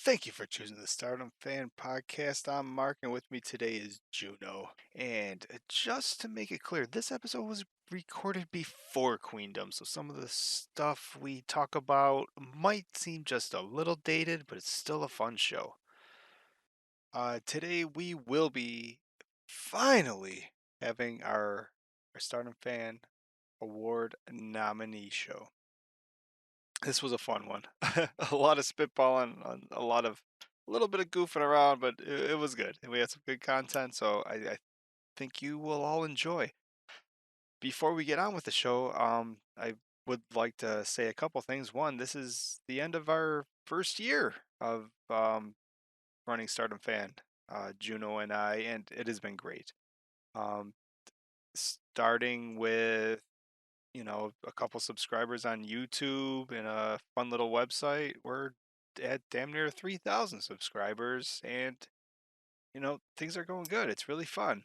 Thank you for choosing the Stardom Fan Podcast. I'm Mark, and with me today is Juno. And just to make it clear, this episode was recorded before Queendom, so some of the stuff we talk about might seem just a little dated, but it's still a fun show. Today we will be finally having our Stardom Fan Award nominee show. This was a fun one. A lot of spitballing, a little bit of goofing around, but it was good. And we had some good content, so I think you will all enjoy. Before we get on with the show, I would like to say a couple things. One, this is the end of our first year of running Stardom Fan, Juno and I, and it has been great. Um, Starting with a couple subscribers on YouTube and a fun little website. We're at damn near 3,000 subscribers, and things are going good. It's really fun.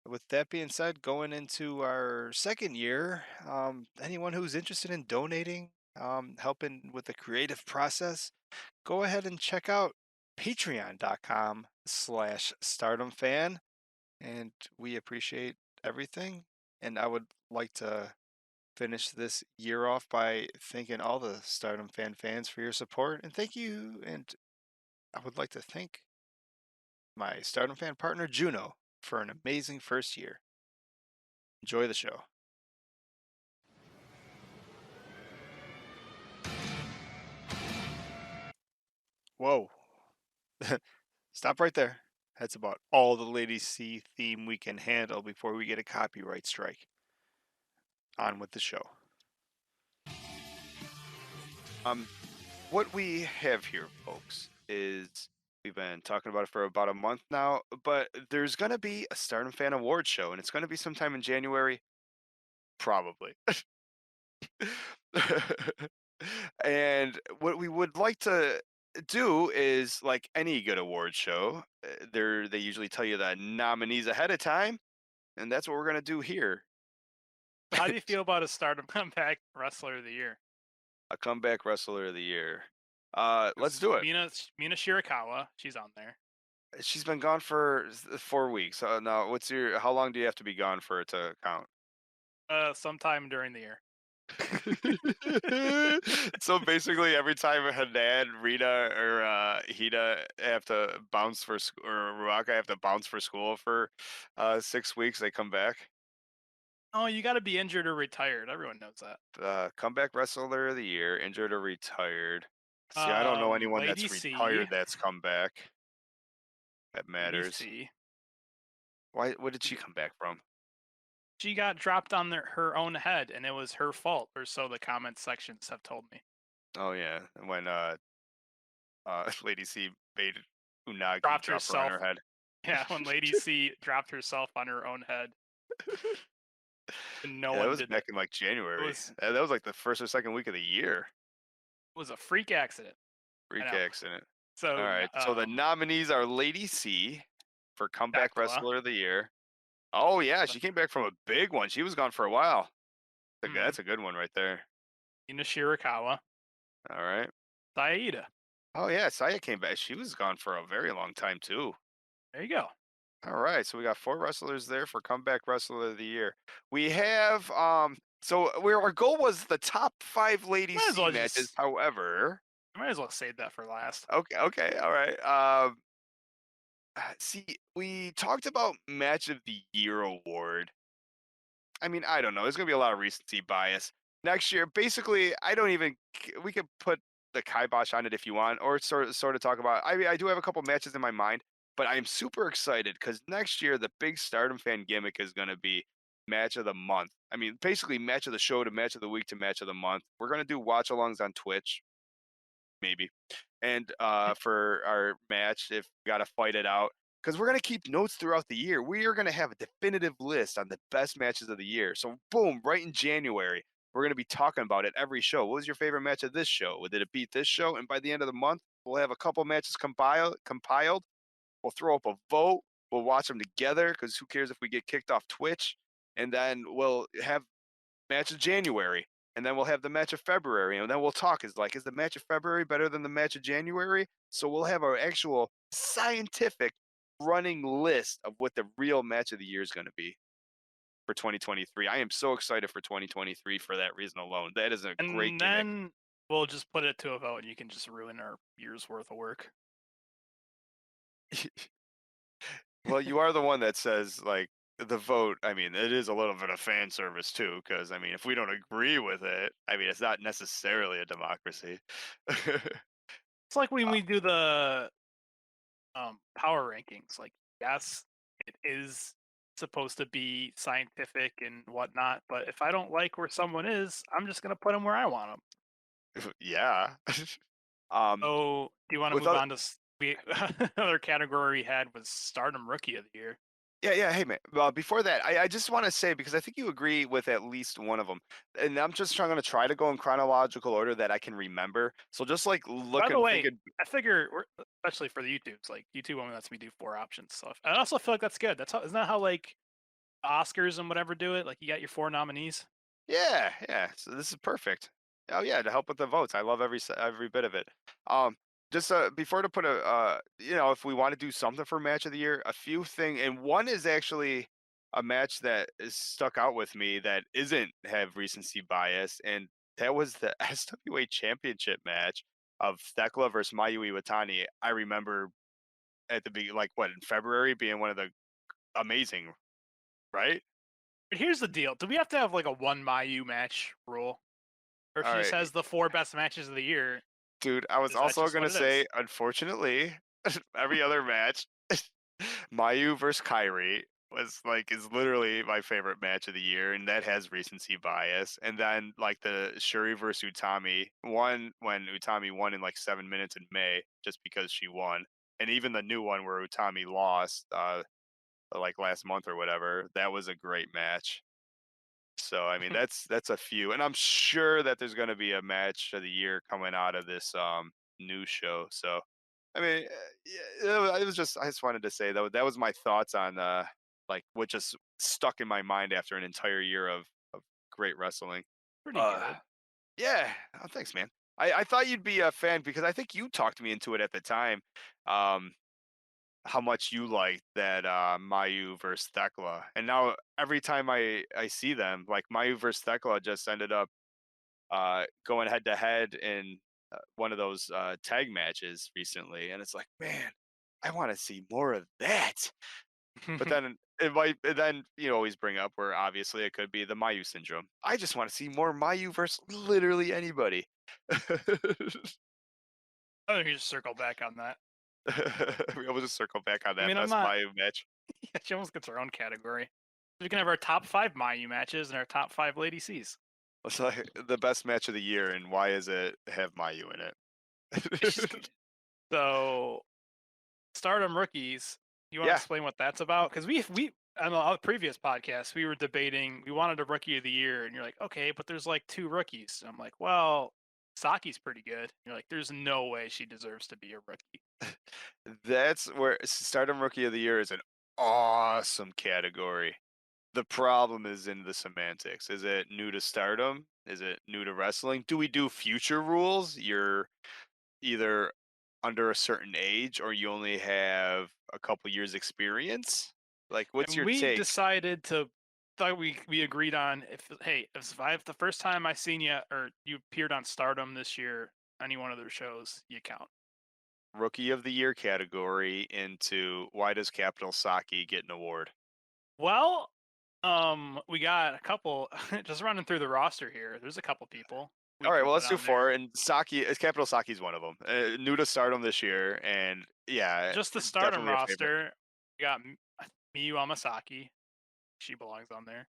With that being said, going into our second year, anyone who's interested in donating, helping with the creative process, go ahead and check out patreon.com/stardomfan, and we appreciate everything. And I would like to finish this year off by thanking all the Stardom fans for your support. And thank you. And I would like to thank my Stardom fan partner, Juno, for an amazing first year. Enjoy the show. Whoa. Stop right there. That's about all the Ladies C theme we can handle before we get a copyright strike. On with the show. What we have here, folks, is we've been talking about it for about a month now, but there's going to be a Stardom Fan Award show, and it's going to be sometime in January, probably. And what we would like to do is like any good award show, they usually tell you the nominees ahead of time, and that's what we're going to do here. How do you feel about a Stardom Comeback Wrestler of the Year? A comeback wrestler of the year. Let's 'Cause do it. Mina Shirakawa, she's on there. She's been gone for 4 weeks. Now, how long do you have to be gone for it to count? Sometime during the year. So basically, every time Hanan, Rita, or Hida have to bounce or Ruaka have to bounce for school for 6 weeks, they come back. Oh, you got to be injured or retired. Everyone knows that. Comeback wrestler of the year, injured or retired. See, I don't know anyone Lady that's C, retired that's come back. That Lady matters. C. Why? What did she come back from? She got dropped on her own head, and it was her fault, or so the comment sections have told me. Oh yeah, when Lady C made Unagi Dropped drop her on herself. her head. Yeah, when Lady C dropped herself on her own head, and no Yeah, that one was did back it. in like It January. was That was like the first or second week of the year. it was a freak accident. I Freak know. accident. All So right. So the nominees are Lady C for Comeback Bacula. Wrestler of the Year. Oh yeah, she came back from a big one. She was gone for a while. That's a good one right there. Ina Shirakawa, All right. Saida. Oh yeah, Saya came back. She was gone for a very long time too. There you go. All right. So we got 4 wrestlers there for Comeback Wrestler of the Year. We have so our goal was the top 5 Lady Might as C well matches. just However, might as well save that for last. okay, all right. See, we talked about Match of the Year award. I mean, I don't know. There's gonna be a lot of recency bias next year. Basically, I don't even. We could put the kibosh on it if you want, or sort of talk about. I do have a couple matches in my mind, but I'm super excited because next year the big Stardom fan gimmick is gonna be Match of the Month. I mean, basically Match of the Show to Match of the Week to Match of the Month. We're gonna do watch-alongs on Twitch, maybe, and for our match if we gotta fight it out because we're going to keep notes throughout the year. We are going to have a definitive list on the best matches of the year. So boom, right in January, we're going to be talking about it every show. What was your favorite match of this show? Did it beat this show? And by the end of the month, we'll have a couple matches compiled. We'll throw up a vote. We'll watch them together because who cares if we get kicked off Twitch? And then we'll have match of January. and then we'll have the match of February, and then we'll talk. Is the match of February better than the match of January? So we'll have our actual scientific running list of what the real match of the year is going to be for 2023. I am so excited for 2023 for that reason alone. That is a great And gimmick. then we'll just put it to a vote, and you can just ruin our year's worth of work. Well, you are the one that says like the vote. I mean, it is a little bit of fan service too, because I mean, if we don't agree with it, I mean, it's not necessarily a democracy. It's like when we do the power rankings. Like, yes, it is supposed to be scientific and whatnot, but if I don't like where someone is, I'm just gonna put them where I want them. Yeah. um, So, do you want to with move other on to another category we had was Stardom Rookie of the Year? Yeah, yeah. Hey, man. Well, before that, I just want to say because I think you agree with at least one of them, and I'm just trying to try to go in chronological order that I can remember. So just like By the looking, way, thinking, I figure, especially for the YouTubes, like YouTube only lets me do 4 options. So I also feel like that's good. That's how isn't that how like Oscars and whatever do it? Like you got your 4 nominees. yeah, yeah. So this is perfect. Oh yeah, to help with the votes. I love every bit of it. Um, just before to put a if we want to do something for match of the year, a few thing, and one is actually a match that is stuck out with me that isn't have recency bias, and that was the SWA Championship match of Thekla versus Mayu Iwatani. I remember at the like what in February being one of the amazing, right? But here's the deal: do we have to have like a one Mayu match rule, or if All she just right. has the 4 best matches of the year, Dude, I was is that also just what gonna it is? say, unfortunately, every other match, Mayu versus Kyrie is literally my favorite match of the year, and that has recency bias. And then like the Shuri versus Utami one when Utami won in like 7 minutes in May, just because she won. And even the new one where Utami lost, like last month or whatever, that was a great match. So I mean that's a few, and I'm sure that there's going to be a match of the year coming out of this new show. So I mean, yeah, it was just I just wanted to say though that was my thoughts on like what just stuck in my mind after an entire year of great wrestling. Pretty Uh, good. yeah, oh, thanks, man. I thought you'd be a fan because I think you talked me into it at the time. Um, how much you liked that Mayu versus Thekla. And now every time I see them, like Mayu versus Thekla just ended up going head to head in one of those tag matches recently, and it's like, man, I want to see more of that. But then it might, and then you always bring up where obviously it could be the Mayu syndrome. I just want to see more Mayu versus literally anybody. I think we just circle back on that. We always just circle back on I that mean, I'm best not. Mayu match. Yeah, she almost gets her own category. We can have our top 5 Mayu matches and our top 5 Lady C's. It's like the best match of the year, and why is it have Mayu in it? So, Stardom Rookies. You want to Yeah, explain what that's about? Because we on a previous podcast we were debating. We wanted a Rookie of the Year, and you're like, okay, but there's like 2 rookies. And I'm like, well, Saki's pretty good. You're like, there's no way she deserves to be a rookie. that's where Stardom Rookie of the Year is an awesome category. The problem is in the semantics. Is it new to Stardom? Is it new to wrestling? Do we do future rules? You're either under a certain age or you only have a couple years experience? Like, what's And your we take? decided to thought we agreed on if hey if I the first time I seen you or you appeared on Stardom this year, any one of their shows, you count. Rookie of the Year category into why does Capital Saki get an award? Well, we got a couple just running through the roster here. There's a couple people we All right, can well, put let's do on there. four. And Saki, Capital Saki's one of them. New to Stardom this year, and yeah, Just the Stardom definitely a favorite. roster, we got Miyu Amasaki. She belongs on there.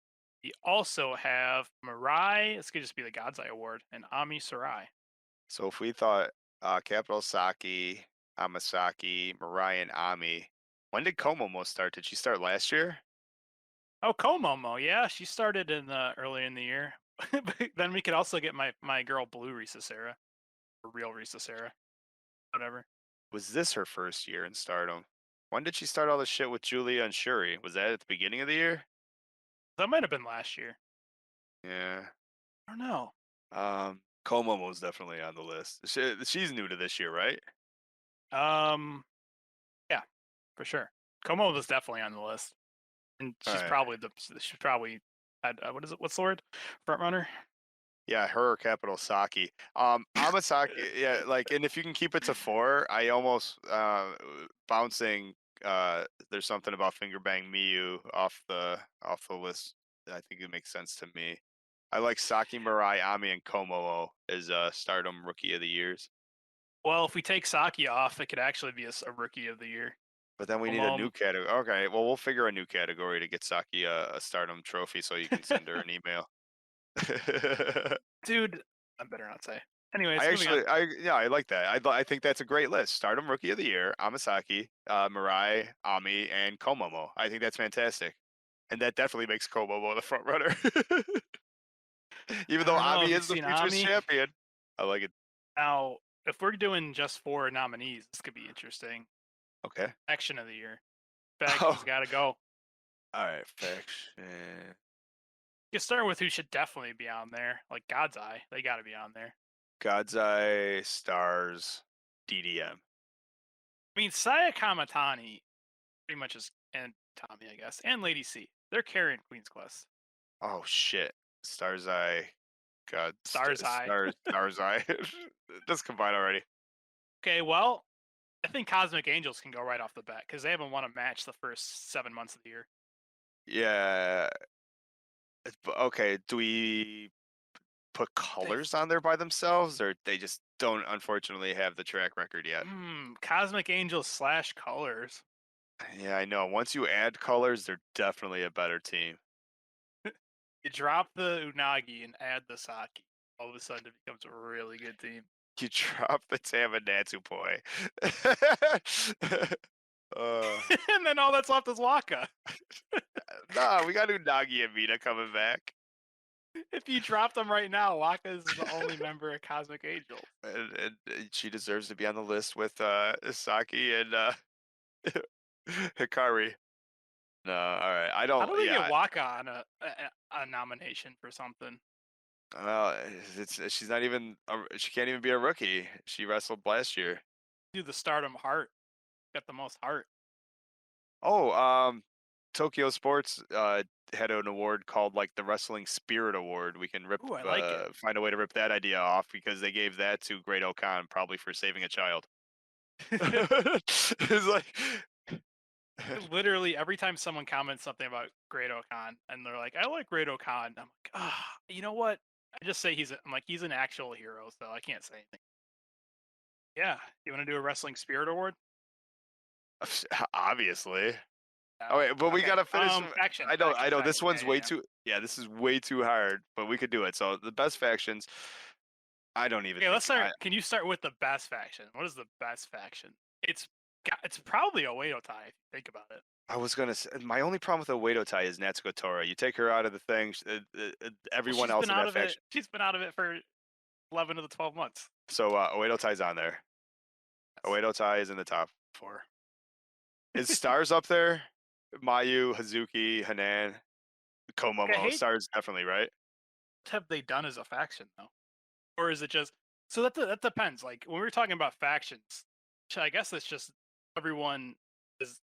We also have Mirai. This could just be the God's Eye Award and Ami Sarai. So if we thought Capital Saki, Amasaki, Mirai, and Ami, when did Komomo start? Did she start last year? Oh, Komomo, yeah, she started in early in the year. But then we could also get my girl Blue Risa Sarah, or real Risa Sarah, whatever. Was this her first year in Stardom? When did she start all this shit with Julia and Shuri? Was that at the beginning of the year? That might have been last year. Yeah. I don't know. Komomo's definitely on the list. She's new to this year, right? Um, yeah, for sure. Como was definitely on the list, and All she's right. probably she's probably what is it? What's the word? Front runner. Yeah, her or Capital Saki. Amasaki, yeah, like, and if you can keep it to four, I almost bouncing. There's something about finger bang Miyu off the list. I think it makes sense to me. I like Saki Mirai, Ami, and Komomo as Stardom Rookie of the Years. Well, if we take Saki off, it could actually be a rookie of the year. But then we need a Alone, new category. Okay, well we'll figure a new category to get Saki a Stardom trophy, so you can send her an email. dude. I better not say. I Anyways, moving on. actually, yeah, I like that. I think that's a great list. Stardom Rookie of the Year, Amasaki, Mirai, Ami, and Komomo. I think that's fantastic, and that definitely makes Komomo the front runner. Even I though don't know. Ami Have you is the seen future Ami? champion, I like it. Now, if we're doing just four nominees, this could be interesting. Okay. Action of the year. Factions Oh, got to go. all right. Faction. You start with who should definitely be on there, like God's Eye. They got to be on there. God's Eye, Stars, DDM. I mean, Saya Kamatani pretty much is, and Tommy, I guess, and Lady C. They're carrying Queen's Quest. Oh shit. Stars Eye. God, Stars High. Stars Eye. Just combine already. Okay, well, I think Cosmic Angels can go right off the bat because they haven't won a match the first 7 months of the year. Yeah. Okay. Do we put They've colors on there by themselves, or they just don't unfortunately have the track record yet? Cosmic Angels slash Colors. Yeah, I know. Once you add colors, they're definitely a better team. You drop the Unagi and add the Saki. All of a sudden, it becomes a really good team. You drop the Tamanatsu boy. uh, And then all that's left is Waka. nah, we got Unagi and Mina coming back, If you drop them right now, Waka is the only member of Cosmic Angels. and she deserves to be on the list with Saki and Hikari. No, all right. I How don't. do they get Yeah, Waka on a nomination for something? well, she's not even. She can't even be a rookie. She wrestled last year. Do the Stardom Heart. Got the most heart. Oh, Tokyo Sports had an award called like the Wrestling Spirit Award. We can rip Ooh, I like it. find a way to rip that idea off because they gave that to Great Okan probably for saving a child. It's like Literally every time someone comments something about Great Okan and they're like, "I like Great Okan," I'm like, "Ah, you know what?" I just say I'm like, he's an actual hero, so I can't say anything. Yeah, you want to do a Wrestling Spirit Award? obviously. Oh No. wait, but we Okay. gotta finish. I know. This Faction. one's Yeah, yeah, way yeah. too. Yeah, this is way too hard, but we could do it. So the best factions. I don't even Okay, let's think. start. Can you start with the best faction? What is the best faction? It's it's probably Oedo Tai if you think about it. I was gonna say my only problem with the Oedo Tai is Natsuko Tora. You take her out of the thing, Well, everyone she's else been in out that of it. faction. She's been out of it for 11 of the 12 months. So Oedo Tai's on there. Yes. Oedo Tai is in the top four. Is Stars up there? Mayu, Hazuki, Hanan, Okay, I Komomo. hate Stars definitely right. what have they done as a faction though, or is it just so that depends. Like when we're talking about factions, I guess it's just everyone is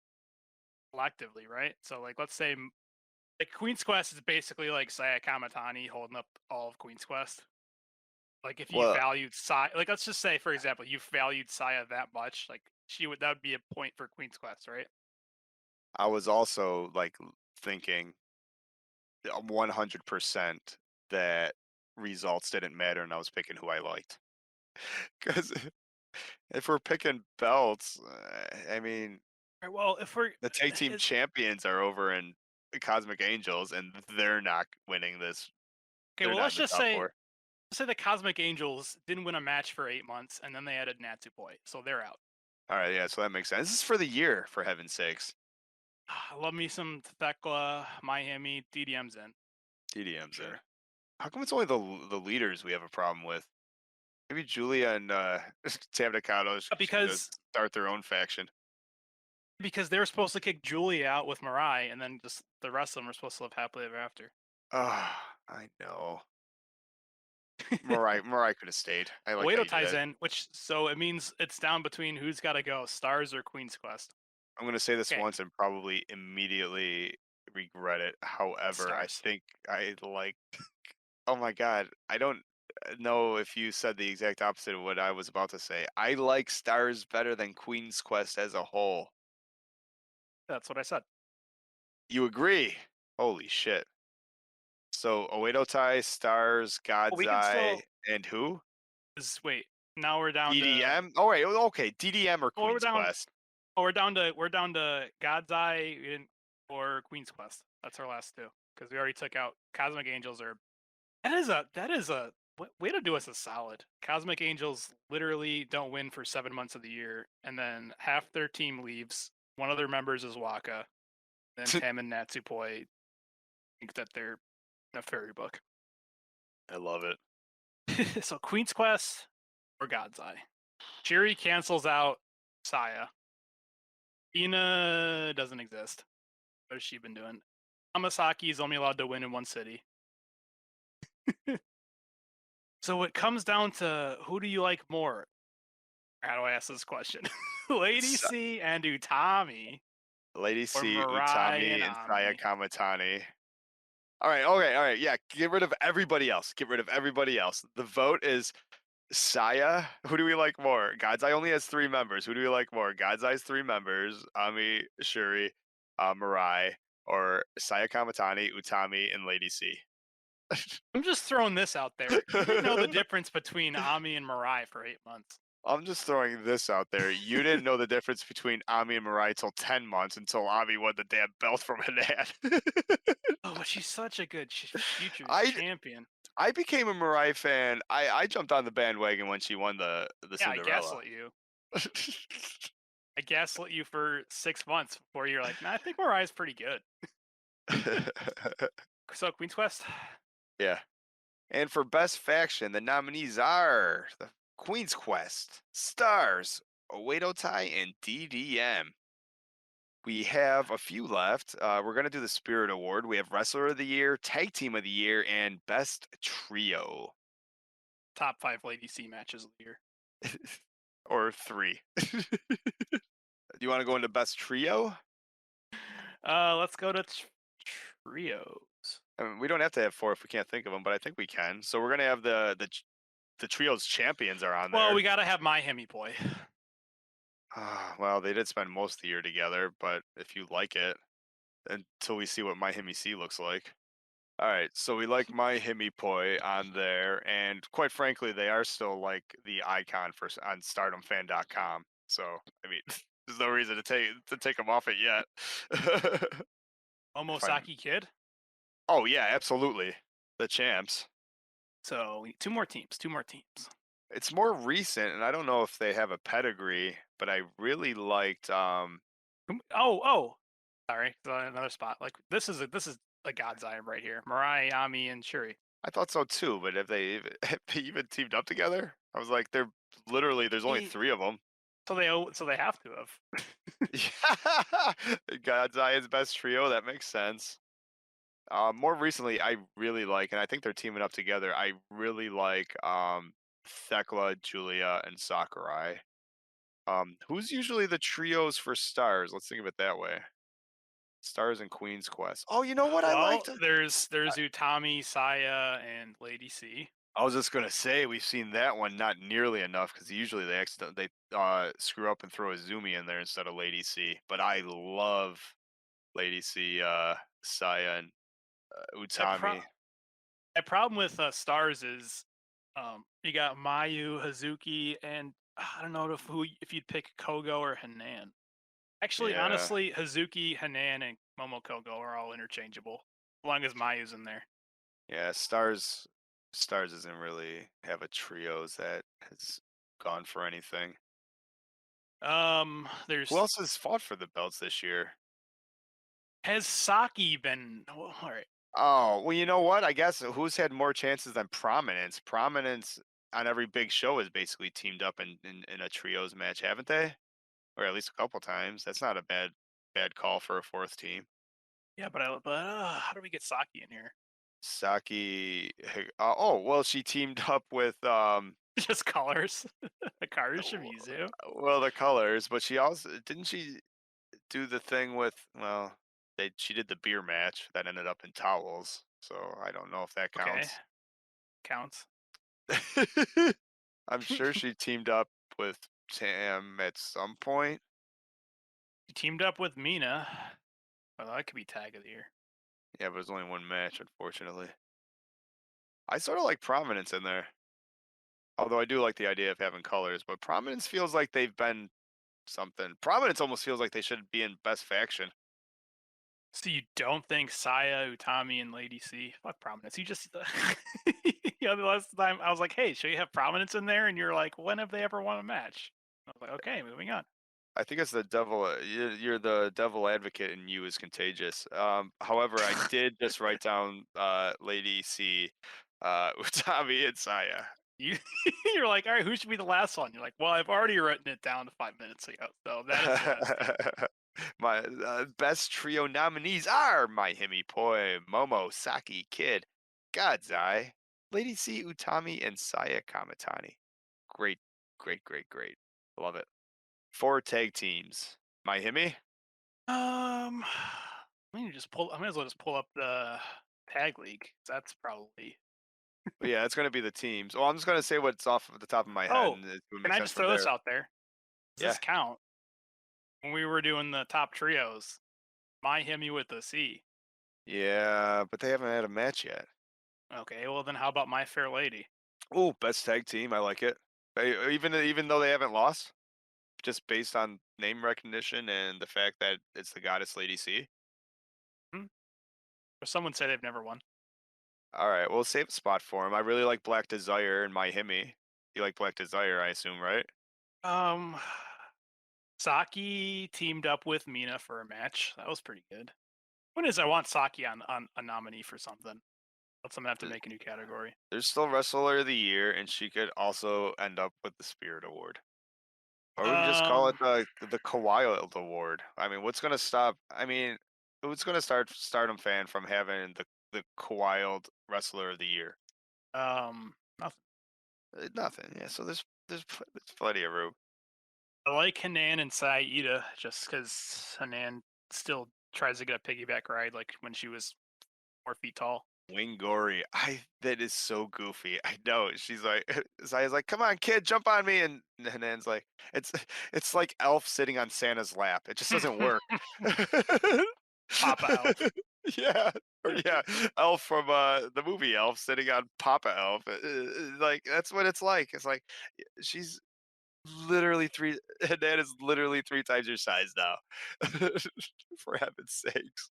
collectively right. So like let's say like Queen's Quest is basically like Saya Kamatani holding up all of Queen's Quest. Like if you Well, valued Saya, like let's just say for example, you valued Saya that much, like that would be a point for Queen's Quest, right? I was also like thinking 100% that results didn't matter, and I was picking who I liked. Because if we're picking belts, I mean, Right, well, if we're the tag team is champions are over in Cosmic Angels, and they're not winning this. okay, They're well not in the top four. let's say the Cosmic Angels didn't win a match for 8 months, and then they added Natsupoi, so they're out. All right, yeah, so that makes sense. This is for the year, for heaven's sakes. I love me some Thekla, Miami, DDM's in. TDM's in. Sure. How come it's only the leaders we have a problem with? Maybe Julia and Tam Nakano should start their own faction. Because they were supposed to kick Julie out with Mirai, and then just the rest of them were supposed to live happily ever after. Oh, I know. Mariah could have stayed. I like how Oedo you did ties that. in, which so it means it's down between who's got to go, Stars or Queen's Quest. I'm gonna say this Okay, once and probably immediately regret it. However, I Stars. think I like. Oh my god, I don't know if you said the exact opposite of what I was about to say. I like Stars better than Queen's Quest as a whole. That's what I said. You agree? Holy shit! So Oedo Tai, Stars, Well, God's we can Eye, still and who? wait. Now we're down to DDM. Oh wait, okay, DDM or well, Queen's Quest. we're down to God's Eye or Queen's Quest. That's our last two because we already took out Cosmic Angels. Or that is a way to do us a solid. Cosmic Angels literally don't win for 7 months of the year, and then half their team leaves. One of their members is Waka. Then Tam and Natsupoi think that they're in a fairy book. I love it. So Queen's Quest or God's Eye. Shiri cancels out Saya. Ina doesn't exist. What has she been doing? Hamasaki is only allowed to win in one city. So it comes down to who do you like more? How do I ask this question? Lady Sa- C and Utami Lady or C, Mirai and Utami, and Saya Ami? Kamatani. All right, okay, all right. Yeah, get rid of everybody else. Get rid of everybody else. The vote is Saya. Who do we like more? God's Eye only has three members. Who do we like more? God's Eye's three members: Ami, Shuri, Mirai, or Saya Kamatani, Utami, and Lady C. I'm just throwing this out there. You didn't know the difference between Ami and Mirai for 8 months. I'm just throwing this out there. You didn't know the difference between Ami and Mirai till 10 months until Ami won the damn belt from Hanan. Oh, but she's such a good futures I champion. I became a Mirai fan. I jumped on the bandwagon when she won the Yeah, I Cinderella. gaslit you. I gaslit you for 6 months before you're like, nah, I think Mirai's pretty good. So Queen's Quest. Yeah. And for best faction, the nominees are the Queen's Quest, Stars, Oedo Tai, and DDM. We have a few left. We're going to do the Spirit Award. We have Wrestler of the Year, Tag Team of the Year, and Best Trio. Top 5 Lady C matches of the year. Or three. Do you want to go into Best Trio? Let's go to trios. I mean, we don't have to have four if we can't think of them, but I think we can. So we're going to have the Trio's champions are on Well, we there. gotta have my Hemi boy. Well, they did spend most of the year together, but if you like it, until we see what My Himi C looks like. All right, so we like My Himi Poi on there, and quite frankly, they are still like the icon for on StardomFan.com. So I mean, there's no reason to take them off it yet. if I'm, Omosaki Kid. oh yeah, absolutely, the champs. So we need two more teams. Two more teams. It's more recent, and I don't know if they have a pedigree, but I really liked. Oh. Sorry, another spot. Like this is a God's Eye right here. Mirai, Ami, and Shuri. I thought so too, but have they even teamed up together? I was like, they're literally there's only Eh, three of them. So they have to have. Yeah, God's Eye is best trio. That makes sense. More recently, I really like, and I think they're teaming up together. I really like Thekla, Julia, and Sakurai. Who's usually the trios for stars? Let's think of it that way. Stars and Queen's Quest. Oh, you know what I Well, liked? there's Utami, Saya, and Lady C. I was just gonna say we've seen that one not nearly enough because usually they screw up and throw a Zumi in there instead of Lady C. But I love Lady C, Saya, and My, pro- Utami. my problem with Stars is you got Mayu, Hazuki, and I don't know if you'd pick Kogo or Hanan. Actually, Yeah, honestly, Hazuki, Hanan, and Momokogo are all interchangeable as long as Mayu's in there. yeah. Stars doesn't really have a trios that has gone for anything. Who There's else has fought for the belts this year? has Saki been all right? Oh, well, you know what? I guess who's had more chances than Prominence? Prominence on every big show has basically teamed up in a trios match, haven't they? Or at least a couple times. That's not a bad call for a fourth team. Yeah, but how do we get Saki in here? Oh, well, she teamed up with Just colors. Hikaru Shimizu. well, the colors, but she also didn't she do the thing with she did the beer match that ended up in towels. So I don't know if that Okay, counts. counts. I'm sure she teamed up with Tam at some point. He teamed up with Mina. Well, that could be tag of the year. Yeah, but it was only one match, unfortunately. I sort of like Prominence in there. Although I do like the idea of having colors, but Prominence feels like they've been something. Prominence almost feels like they should be in best faction. So you don't think Saya, Utami, and Lady C? Fuck Prominence. You just the last time I was like, hey, should you have Prominence in there? And you're like, when have they ever won a match? I was like, okay, moving on. I think it's the devil. You're the devil advocate, and you is contagious. However, I did just write down Lady C, Utami, and Saya. You you're like, all right, who should be the last one? You're like, well, I've already written it down 5 minutes ago, so that is the last team. My best trio nominees are My Himi Poi, Momo, Saki, Kid, God's Eye, Lady C, Utami, and Saya Kamatani. Great, great, great, great. Love it. 4 tag teams. My Himi? I might as well just pull up the tag league. That's probably. Well, yeah, it's going to be the teams. Well, I'm just going to say what's off of the top of my head, Oh, and it would can make I sense just from throw this there. out there? Does Yeah, this count? When we were doing the top trios, my Himi with the C. yeah, but they haven't had a match yet. Okay, well then how about my fair lady? Oh, best tag team. I like it. Even though they haven't lost, just based on name recognition and the fact that it's the goddess Lady C. Hmm? Or someone said they've never won. All right, we'll save a spot for him. I really like Black Desire and My Himi. You like Black Desire, I assume, right? Um, Saki teamed up with Mina for a match. That was pretty good. What is I want Saki on a nominee for something. That's I'm gonna have to Th- make a new category. There's still Wrestler of the Year, and she could also end up with the Spirit Award. Or we can just call it Um, the Kawhi Award. I mean, what's gonna stop? I mean, what's gonna start Stardom fan from having the Kawhi Wrestler of the Year? Nothing. Nothing. Yeah. So there's plenty of room. I like Hanan and Saida just because Hanan still tries to get a piggyback ride like when she was 4 feet tall. Wingori, I that is so goofy. I know. She's like, Zaya's like, "Come on, kid, jump on me," and Nan's like, "It's it's like Elf sitting on Santa's lap. It just doesn't work." Papa Elf. Yeah, or yeah, Elf from the movie Elf sitting on Papa Elf. Like that's what it's like. It's like she's literally three. Nan is literally 3 times your size now. For heaven's sakes.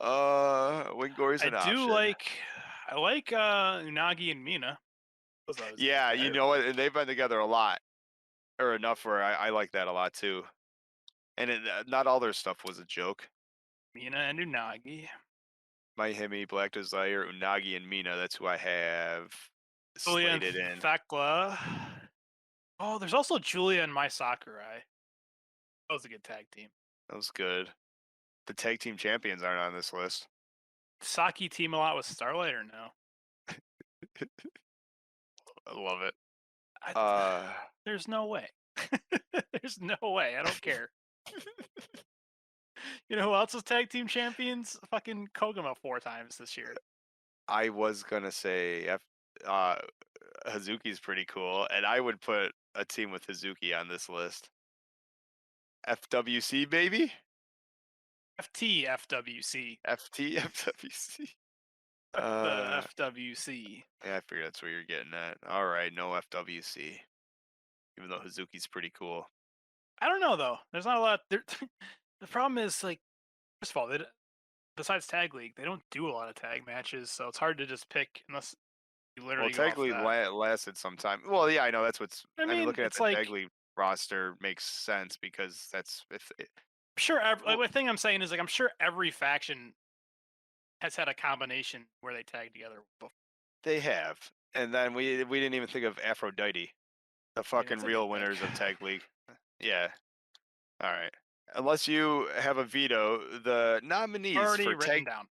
Wingori's I an do option. like Unagi and Mina. Those always a good Yeah, you pair. know what? And they've been together a lot, or enough where I like that a lot too. And not all their stuff was a joke. Mina and Unagi. My Himi, Black Desire, Unagi, and Mina. That's who I have Julia and slated in. Thekla. Oh, there's also Julia and Mai Sakurai. That was a good tag team. That was good. The tag team champions aren't on this list. Saki team a lot with Starlight or no? I love it. I, Uh, there's no way. There's no way. I don't care. You know who else is tag team champions? Fucking Koguma 4 times this year. I was gonna say uh, Hazuki's pretty cool, and I would put a team with Hazuki on this list. FWC baby, FTFWC. FT FWC. Fuck the Uh, FWC. yeah, I figured that's where you're getting at. All right, no FWC. Even though Hazuki's pretty cool. I don't know though. There's not a lot. There, the problem is like, first of all, besides tag league, they don't do a lot of tag matches, so it's hard to just pick unless you Well, literally go Tag off League that. lasted some time. Well, yeah, I know that's what's. I I mean, mean, looking at it's the Tag like League roster makes sense because that's if it, I'm sure. Like, well, the thing I'm saying is like I'm sure every faction has had a combination where they tag together. Before. they have. And then we didn't even think of Aphrodite, the I mean, fucking that's a good real pick. winners of Tag League. Yeah. All right. Unless you have a veto, the nominees Already for written tag down.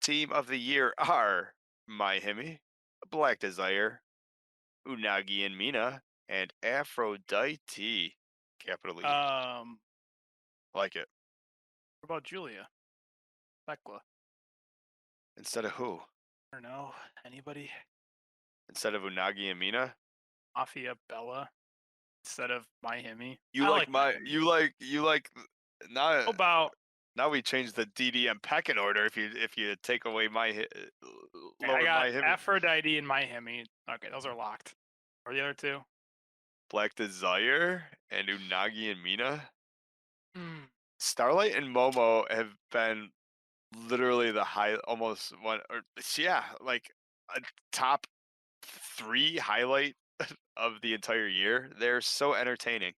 team of the year are My Himi, Black Desire, Unagi and Mina, and Aphrodite. Capital E. Um, Like it. what about Julia? Thekla? Instead of who? I don't know. Anybody? Instead of Unagi and Mina? Mafia Bella instead of Miami. You I like like my Miami. you like now How about now we change the DDM pecking order if you take away okay, I lower got my Himi. Aphrodite and Miami. Okay, those are locked. Or the other two? Black Desire and Unagi and Mina. Hmm. Starlight and Momo have been literally the high almost one or yeah, like a top 3 highlight of the entire year. They're so entertaining.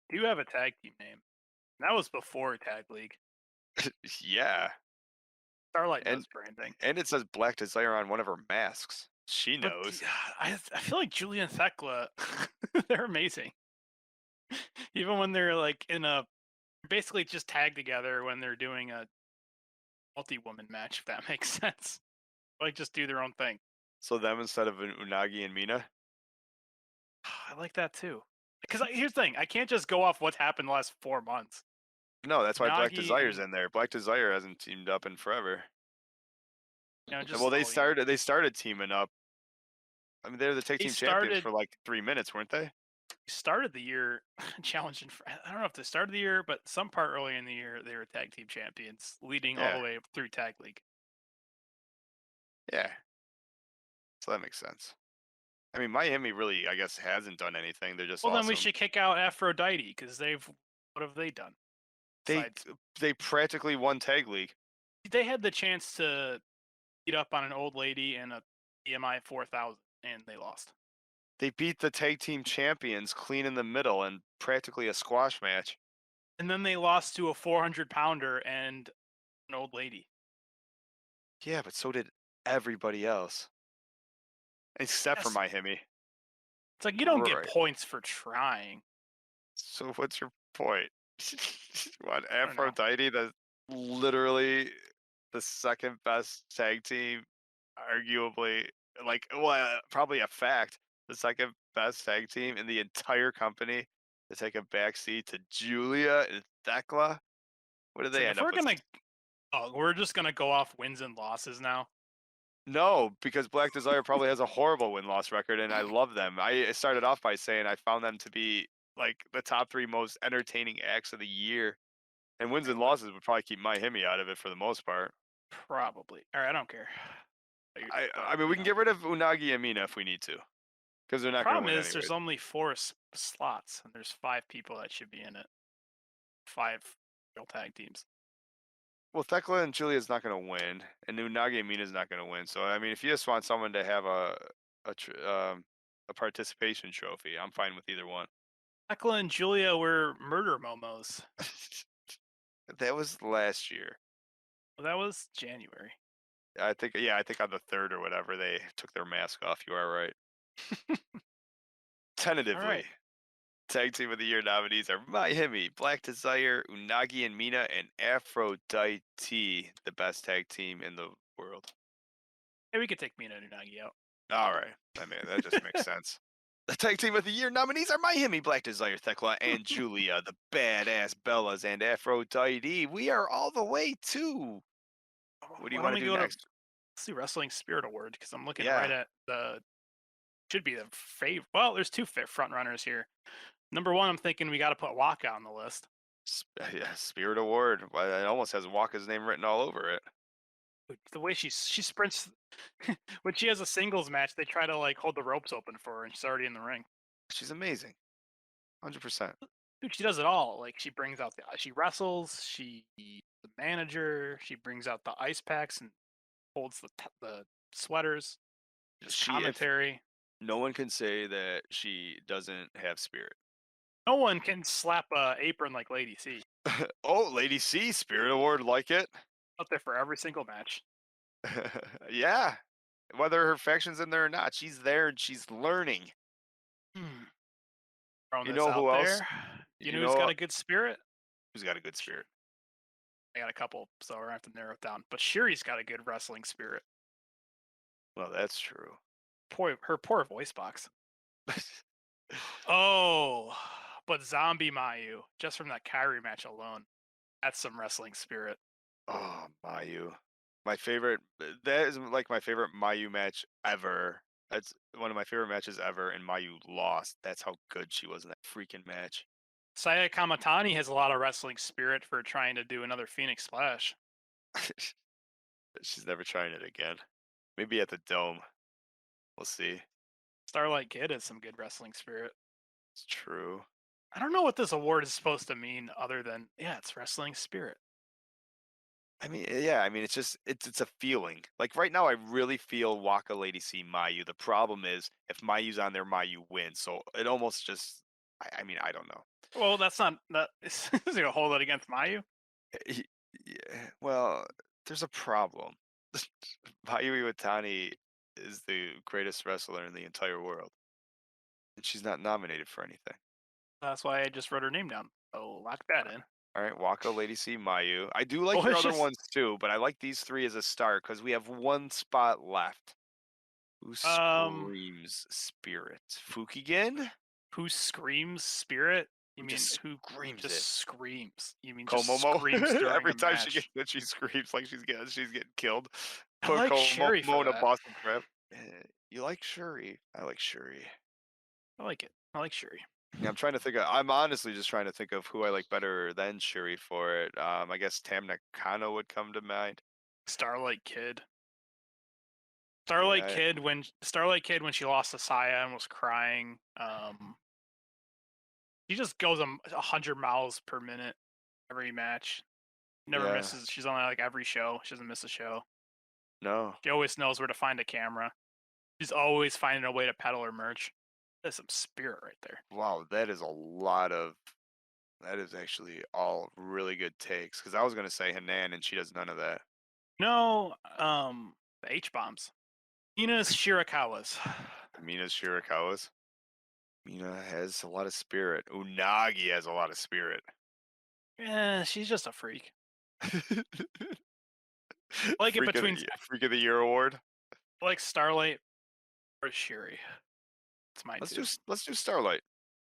Do you have a tag team name? That was before Tag League. Yeah, Starlight and knows branding. it says Black Desire on one of her masks. She But knows. I feel like Julia and Thekla, they're amazing. Even when they're like in a basically just tag together when they're doing a multi-woman match, if that makes sense. Like just do their own thing. So them instead of Unagi and Mina? I like that too. Because here's the thing, I can't just go off what's happened the last 4 months. No, that's why Black Nagi Desire's and in there. Black Desire hasn't teamed up in forever. Well, just they started teaming up. I mean, they're the tag they team champions started for like 3 minutes, weren't they? the year challenging for I don't know if they started the year, but some part early in the year they were tag team champions, leading all the Yeah, way through tag league. yeah. So that makes sense. I mean, Miami really, I guess, hasn't done anything. They're just Well, then we awesome. should kick out Aphrodite because they've what have they done They besides they practically won tag league. they had the chance to beat up on an old lady and a BMI 4000 and they lost. They beat the tag team champions clean in the middle and practically a squash match. And then they lost to a 400 pounder and an old lady. Yeah, but so did everybody else, except for Yes, Miami. it's like you don't get Right. points for trying. So what's your point? What I don't know. Aphrodite? That's literally the second best tag team, arguably. Like, well, probably a fact. The second best tag team in the entire company to take a backseat to Julia and Thekla. What did It's they like if end up we're with? gonna we're just gonna go off wins and losses now. No, because Black Desire probably has a horrible win loss record, and I love them. I started off by saying I found them to be like the top 3 most entertaining acts of the year. And wins Okay, and what losses would probably keep Miami out of it for the most part. probably. All right, I don't care. I mean, we can get rid of Unagi and Mina if we need to, because they're not going to Problem win is there's anyways. only four slots and there's five people that should be in it. Five real tag teams. Well, Thekla and Julia is not going to win, and Unagi and Mina is not going to win. So I mean, if you just want someone to have a tr- um, a participation trophy, I'm fine with either one. Tekla and Julia were murder momos. That was last year. Well, that was January. I think, yeah, I think on the third or whatever they took their mask off. You are right. All Tentatively, right. Tag Team of the Year nominees are Miami, Black Desire, Unagi and Mina, and Aphrodite, the best tag team in the world. Hey, we could take Mina and Unagi out. All right. I mean, that just makes sense. The Tag Team of the Year nominees are Miami, Black Desire, Thekla, and Julia, the badass Bellas, and Aphrodite. We are all the way to. What do you Why want don't to we do go to next? let's see Wrestling Spirit Award because I'm looking right Yeah. at the should be the favorite. Well, there's two front runners here. Number one, I'm thinking we got to put Waka on the list. Yeah, Spirit Award. Well, it almost has Waka's name written all over it. The way she sprints when she has a singles match, they try to like hold the ropes open for her, and she's already in the ring. She's amazing. 100%. Dude, she does it all. Like she brings out the she wrestles, she the manager, she brings out the ice packs and holds the sweaters, just If commentary. no one can say that she doesn't have spirit. No one can slap a apron like Lady C. Oh, Lady C, Spirit Award, like it. Out there for every single match. Yeah. Whether her faction's in there or not, she's there and she's learning. Hmm. Throwing You this know out who else? there. You You know who's know got a good spirit? who's got a good spirit? I got a couple, so we're gonna have to narrow it down. But Shuri's got a good wrestling spirit. Well, that's true. Poor voice box. Oh, but Zombie Mayu, just from that Kyrie match alone, that's some wrestling spirit. Oh, Mayu. My favorite that is, like, my favorite Mayu match ever. That's one of my favorite matches ever, and Mayu lost. That's how good she was in that freaking match. Saya Kamatani has a lot of wrestling spirit for trying to do another Phoenix Splash. She's never trying it again. Maybe at the Dome. We'll see. Starlight Kid has some good wrestling spirit. It's true. I don't know what this award is supposed to mean other than, yeah, it's wrestling spirit. I mean, yeah, I mean, it's a feeling. Like, right now, I really feel Waka Lady C Mayu. The problem is, if Mayu's on there, Mayu wins, so it almost just I mean, I don't know. Well, that's not that is gonna hold it against Mayu. He Yeah, well, there's a problem. Mayu Iwatani is the greatest wrestler in the entire world, and she's not nominated for anything. That's why I just wrote her name down. Oh, lock that in. Alright, Waka, Lady C, Mayu. I do like Well, your it's other just ones too, but I like these 3 as a start because we have 1 spot left. Who um, screams spirit? Fukigen? who screams spirit? You Who mean just who screams just it? screams? You mean just Komomo? screams during Every a time she gets match? hit, she screams like she's getting killed. I Put like Komomo Shuri for in a that. Boston Crab. You like Shuri? I like Shuri. I like it. I like Shuri. Yeah, I'm honestly just trying to think of who I like better than Shuri for it. I guess Tam Nakano would come to mind. Starlight Kid. Yeah, Starlight Kid when she lost to Saya and was crying. She just goes 100 miles per minute every match. Never yeah, misses. She's on like every show. She doesn't miss a show. no. She always knows where to find a camera. She's always finding a way to peddle her merch. That's some spirit right there. Wow, that is actually all really good takes. Because I was gonna say Hanan, and she does none of that. No, the H bombs. Ina's Shirakawa's. Mina's Shirakawa's. Mina has a lot of spirit. Unagi has a lot of spirit. Yeah, she's just a freak. I like it between Freak of the Year award. like Starlight or Shuri. It's mine too. Let's do Starlight.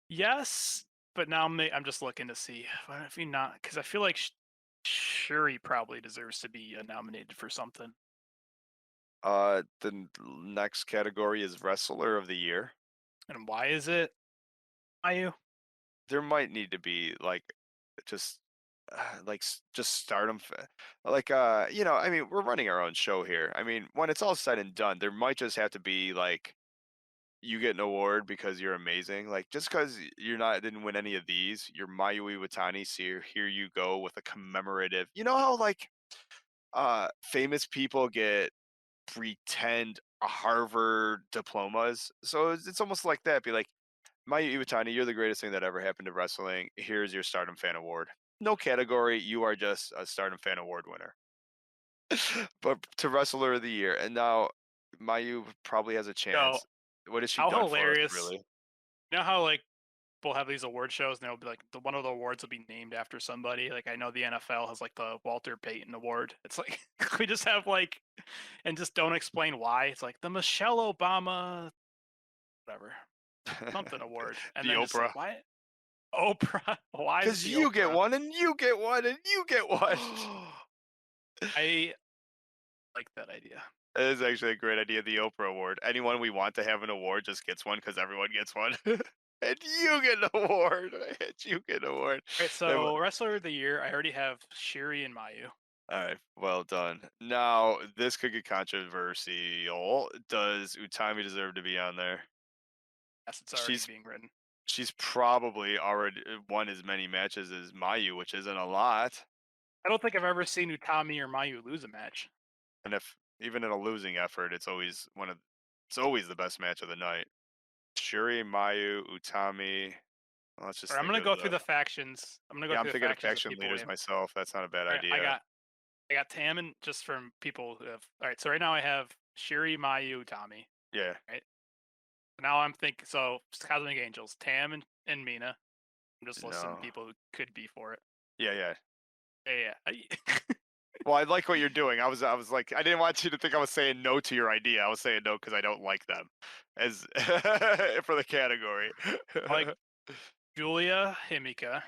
Yes, but now I'm just looking to see if you not because I feel like Shuri probably deserves to be nominated for something. Next category is Wrestler of the Year. And why is it IU? There might need to be like just just stardom like I mean, we're running our own show here. I mean, when it's all said and done, there might just have to be like you get an award because you're amazing. Like, just because you're not didn't win any of these, you're Mayui Watani, so here you go with a commemorative. You know how like famous people get pretend Harvard diplomas? So it's almost like that. Be like, Mayu Iwatani, you're the greatest thing that ever happened to wrestling. Here's your Stardom Fan Award. No category, you are just a Stardom Fan Award winner. But to Wrestler of the Year, and now Mayu probably has a So chance. What has she how done for us, hilarious! really? You know how like we'll have these award shows and they'll be like one of the awards will be named after somebody. Like I know the NFL has like the Walter Payton Award. It's like we just have like and just don't explain why. It's like the Michelle Obama whatever something award, and The then just like Oprah. why Oprah? Why is it Because the you get Oprah? one, and you get one, and you get one. I like that idea. That is actually a great idea, the Oprah Award. Anyone we want to have an award just gets one because everyone gets one. And you get an award. And you get an award. All right, And so wrestler of the year, I already have Shiri and Mayu. all right, well done. Now, this could get controversial. Does Utami deserve to be on there? Yes, it's already She's being written. she's probably already won as many matches as Mayu, which isn't a lot. I don't think I've ever seen Utami or Mayu lose a match. And if even in a losing effort, it's always the best match of the night. Shuri, Mayu, Utami. Let's All just right, I'm think gonna of go through the the factions. I'm gonna go yeah. I'm through the thinking of factions of faction people we leaders have. myself. That's not a bad All right, idea. I got Tam and just from people who have. All right, so right now I have Shiri, Mayu, Utami. Yeah, Right now I'm thinking so Cosmic Angels, Tam and Mina. I'm just listing no, people who could be for it. yeah, yeah. Yeah, Well, I like what you're doing. I was like, I didn't want you to think I was saying no to your idea. I was saying no because I don't like them as for the category. I like Julia, Himika,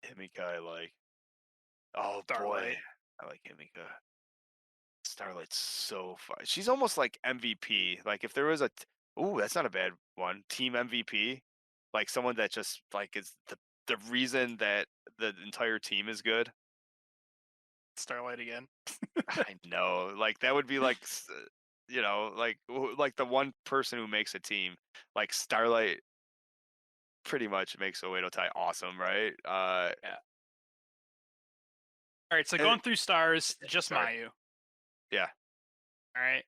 Himika, I like. Oh boy, Starlight. I like Himika. Starlight's so fun. She's almost like MVP. Like if there was a, ooh, that's not a bad one. Team MVP, like someone that just like is the reason that the entire team is good. Starlight again. I know, like that would be like, like like the one person who makes a team, like Starlight, pretty much makes Oedo Tai awesome, right? Yeah. All right, so And going through stars, just sorry, Mayu. yeah, All right.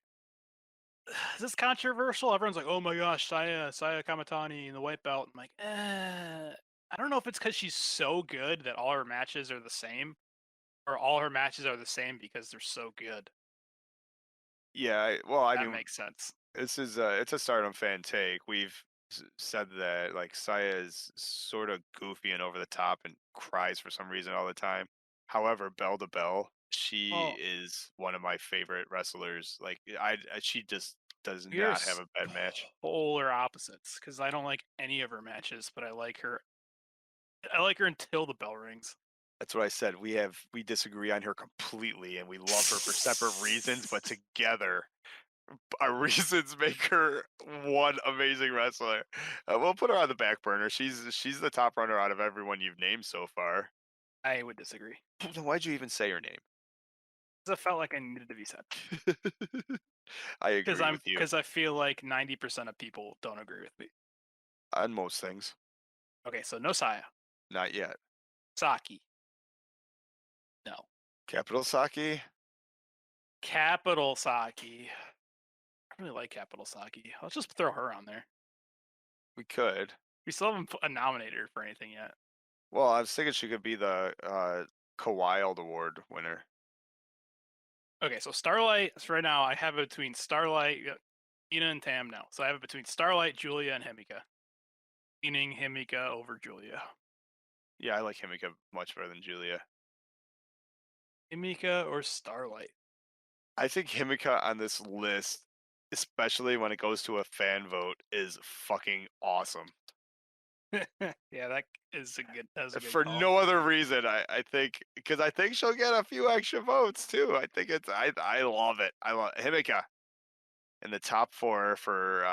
Is this controversial? Everyone's like, "Oh my gosh, Saya Kamatani in the white belt." I'm like, I don't know if it's because she's so good that all her matches are the same, or all her matches are the same because they're so good. yeah. Well, I That mean, makes sense. this is it's a Stardom fan take. We've said that like Saya is sort of goofy and over the top and cries for some reason all the time. However, bell to bell, she Oh, is one of my favorite wrestlers. Like she just does we are not have a bad match. polar opposites because I don't like any of her matches, but I like her. I like her until the bell rings. That's what I said. We disagree on her completely, and we love her for separate reasons, but together our reasons make her one amazing wrestler. We'll put her on the back burner. She's the top runner out of everyone you've named so far. I would disagree Then why'd you even say her name? because I felt like I needed to be said. I agree with you Because I feel like 90% of people don't agree with me. on most things. Okay, so no Saya, Not yet. Saki, no, Capital Saki, Capital Saki. I really like Capital Saki. Let's just throw her on there. we could. We still haven't nominated her for anything yet. Well, I was thinking she could be the Kawild Award winner. Okay, so Starlight. So right now I have it between Starlight, Ina, and Tam now. So I have it between Starlight, Julia, and Himika. Leaning Himika over Julia. Yeah, I like Himika much better than Julia. Himika or Starlight? I think Himika on this list, especially when it goes to a fan vote, is fucking awesome. Yeah, that was a good For call. no other reason, I think because I think she'll get a few extra votes too. I think I love it. I love Himika in the top four for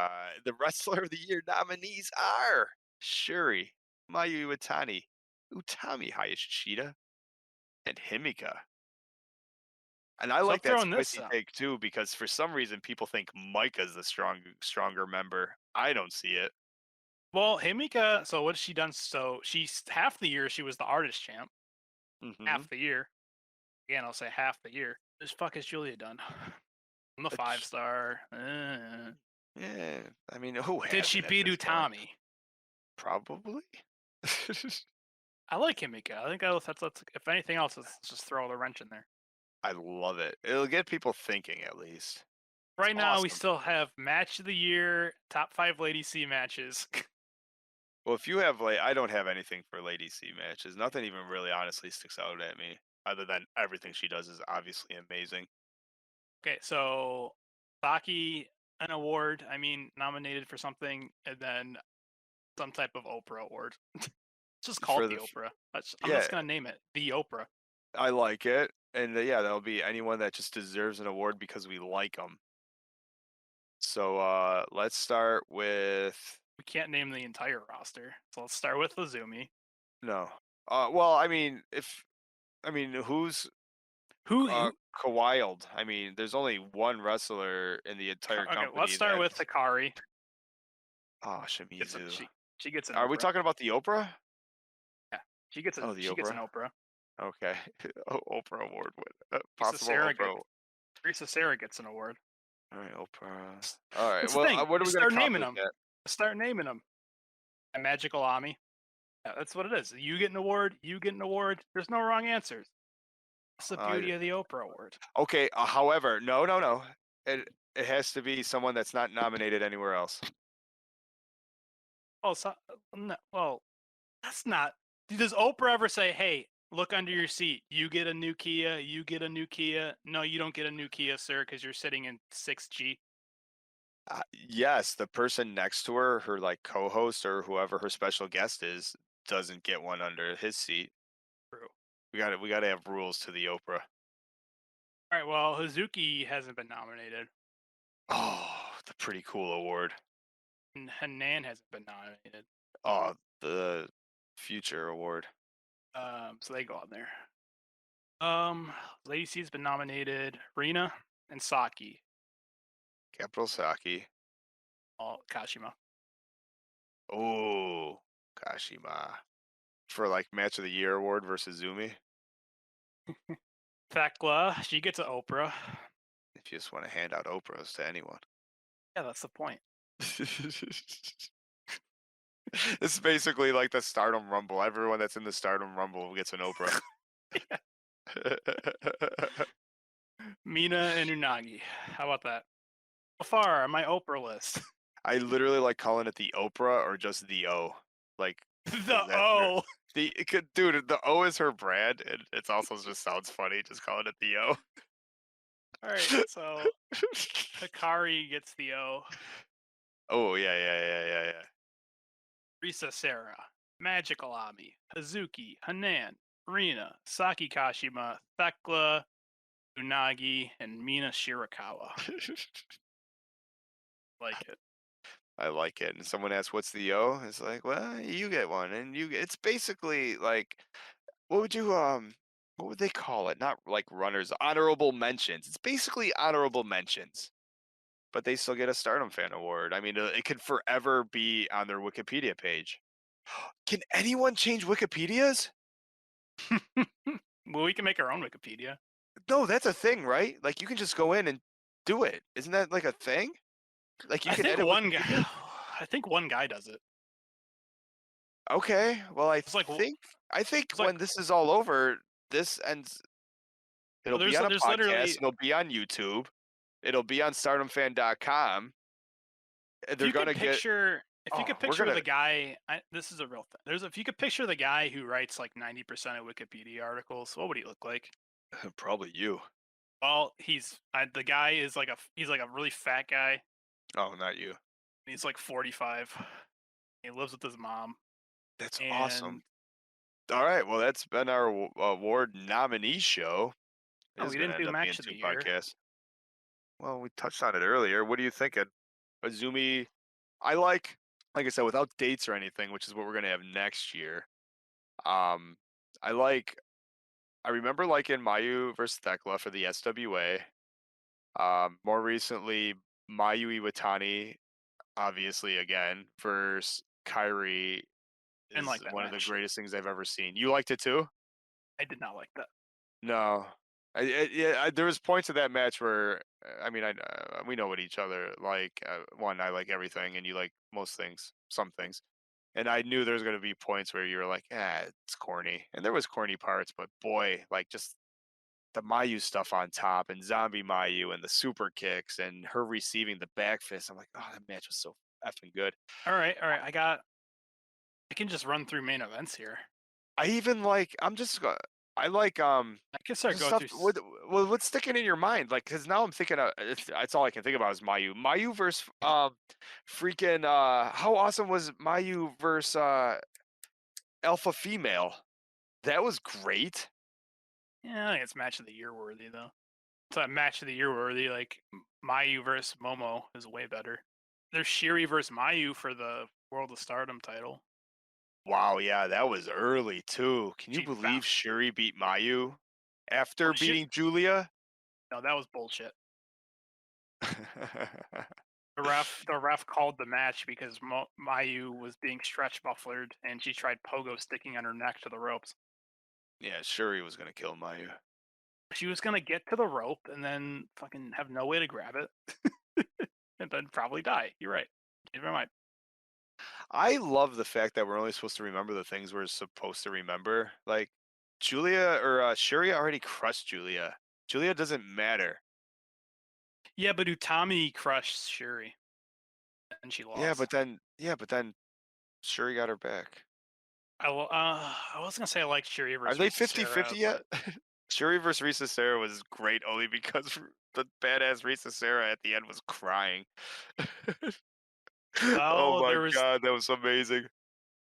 the Wrestler of the Year nominees are Shuri, Mayu Iwatani, Utami Hayashishita, and Himika. And I So I'm like that throwing this spicy out. take too because for some reason people think Micah's the stronger member. I don't see it. Well, Himika, so what's she done? So she's half the year she was the artist champ. Hmm. Half the year. Again, I'll say half the year. This fuck has Julia done? I'm the five star. Yeah, I mean, who Did she hasn't at beat this point? Utami? Probably. I like Himika. I think that's if anything else, let's just throw the wrench in there. I love it. It'll get people thinking at least. It's Right now, we awesome. still have match of the year, top five Lady C matches. Well, if you have like, I don't have anything for Lady C matches. Nothing even really honestly sticks out at me, other than everything she does is obviously amazing. Okay, so Saki, an award. I mean, nominated for something, and then some type of Oprah award. Just call For it the, the Oprah. I'm yeah, just gonna name it the Oprah. I like it, and yeah, that'll be anyone that just deserves an award because we like them. So let's start with We can't name the entire roster, so let's start with Lazumi. no. Well, I mean, if I mean, who's Who Kawild? I mean, there's only one wrestler in the entire okay, let's company start with that's Hikari. Shimizu. She gets an Are we Oprah. talking about the Oprah? Yeah, Oh, the she gets an Oprah. Oprah. Okay, Oprah award win. Lisa Possible Sarah Oprah. gets Teresa Sarah gets an award. All right, Oprah. All right. That's the Well, thing. what are we Just gonna start comp naming this them. at? Start naming them. A magical Ami. Yeah, that's what it is. You get an award. You get an award. There's no wrong answers. That's the Uh, beauty of the Oprah award. okay. However, no, no, no. It has to be someone that's not nominated anywhere else. Oh, so, no, well, that's not. Does Oprah ever say, "Hey, Look under your seat. You get a new Kia. You get a new Kia. No, you don't get a new Kia, sir, because you're sitting in 6G. Yes, the person next to her, her like co-host or whoever her special guest is, doesn't get one under his seat. True. We gotta have rules to the Oprah. All right. Well, Hazuki hasn't been nominated, Oh, the pretty cool award. and Hanan hasn't been nominated. Oh, the future award. So they go on there. Um, Lady C's been nominated. Rina and Saki. Capital Saki. All Kashima. Oh, Kashima. For like match of the year award versus Zumi. Thekla, she gets an Oprah. If you just want to hand out Oprahs to anyone. Yeah, that's the point. It's basically like the Stardom Rumble. Everyone that's in the Stardom Rumble gets an Oprah. Mina and Unagi. How about that? How far on my Oprah list? I literally like calling it the Oprah or just the O. Like, The because that O. dude, the O is her brand, and it's also just sounds funny just calling it the O. All right, so Hikari gets the O. Oh yeah. Risa Sarah, Magical Ami, Hazuki, Hanan, Rina, Saki Kashima, Thekla, Unagi, and Mina Shirakawa. Like it. I like it. And someone asks, "What's the O?" It's like, well, you get one, and it's basically like, what would you what would they call it? Not like runners, honorable mentions. It's basically honorable mentions, but they still get a Stardom Fan Award. I mean, it could forever be on their Wikipedia page. Can anyone change Wikipedias? Well, we can make our own Wikipedia. No, that's a thing, right? Like you can just go in and do it. Isn't that like a thing? Like you I can think edit one guy. Wikipedia? I think one guy does it. Okay. Well, I It's like think it's like when this is all over, this ends it'll well, be on a there's podcast, literally it'll be on YouTube, it'll be on stardomfan.com. And if they're you gonna could get picture if you oh, could we're picture gonna the guy. This is a real thing. There's if you could picture the guy who writes like 90% of Wikipedia articles. What would he look like? probably you. Well, the guy is like he's like a really fat guy. Oh, not you. He's like 45. He lives with his mom, That's awesome. and All right, well, that's been our award nominee show. It oh, is we going to didn't end do up being match of the two year. podcasts. Well, we touched on it earlier. What are you thinking? Azumi, I like I said, without dates or anything, which is what we're going to have next year. Um, I like, I remember liking Mayu versus Thekla for the SWA. More recently, Mayu Iwatani, obviously again, versus Kyrie Didn't is like that one of the match. greatest things I've ever seen. You liked it too? I did not like that. No, there was points of that match where I mean, we know what each other like. One, I like everything, and you like most things, some things. And I knew there was going to be points where you were like, "Ah, it's corny," and there was corny parts, but boy, like just the Mayu stuff on top, and Zombie Mayu, and the super kicks, and her receiving the back fist. I'm like, oh, that match was so effing good. All right. I can just run through main events here. I even like. I like I can start just go stuff. through. What's sticking in your mind? Like, because now I'm thinking of that's all I can think about is Mayu. Mayu versus freaking how awesome was Mayu versus Alpha Female? That was great. Yeah, I think it's match of the year worthy though. It's a match of the year worthy. Like Mayu versus Momo is way better. There's Shiri versus Mayu for the World of Stardom title. Wow, yeah, that was early too. Can you She believe found Shuri beat Mayu well, after the shit. beating Julia? No, that was bullshit. The ref called the match because Mayu was being stretch mufflered and she tried pogo sticking on her neck to the ropes. Yeah, Shuri was gonna kill Mayu. She was gonna get to the rope and then fucking have no way to grab it, and then probably die. You're right. Never mind. I love the fact that we're only supposed to remember the things we're supposed to remember. Like Julia or Shuri already crushed Julia. Julia doesn't matter. Yeah, but Utami crushed Shuri and she lost. Yeah, but then Shuri got her back. I was gonna say I like Shuri Are versus they Risa Sera, 50-50 but yet? Shuri vs. Risa Sera was great only because the badass Risa Sera at the end was crying. Oh well, my god, that was amazing.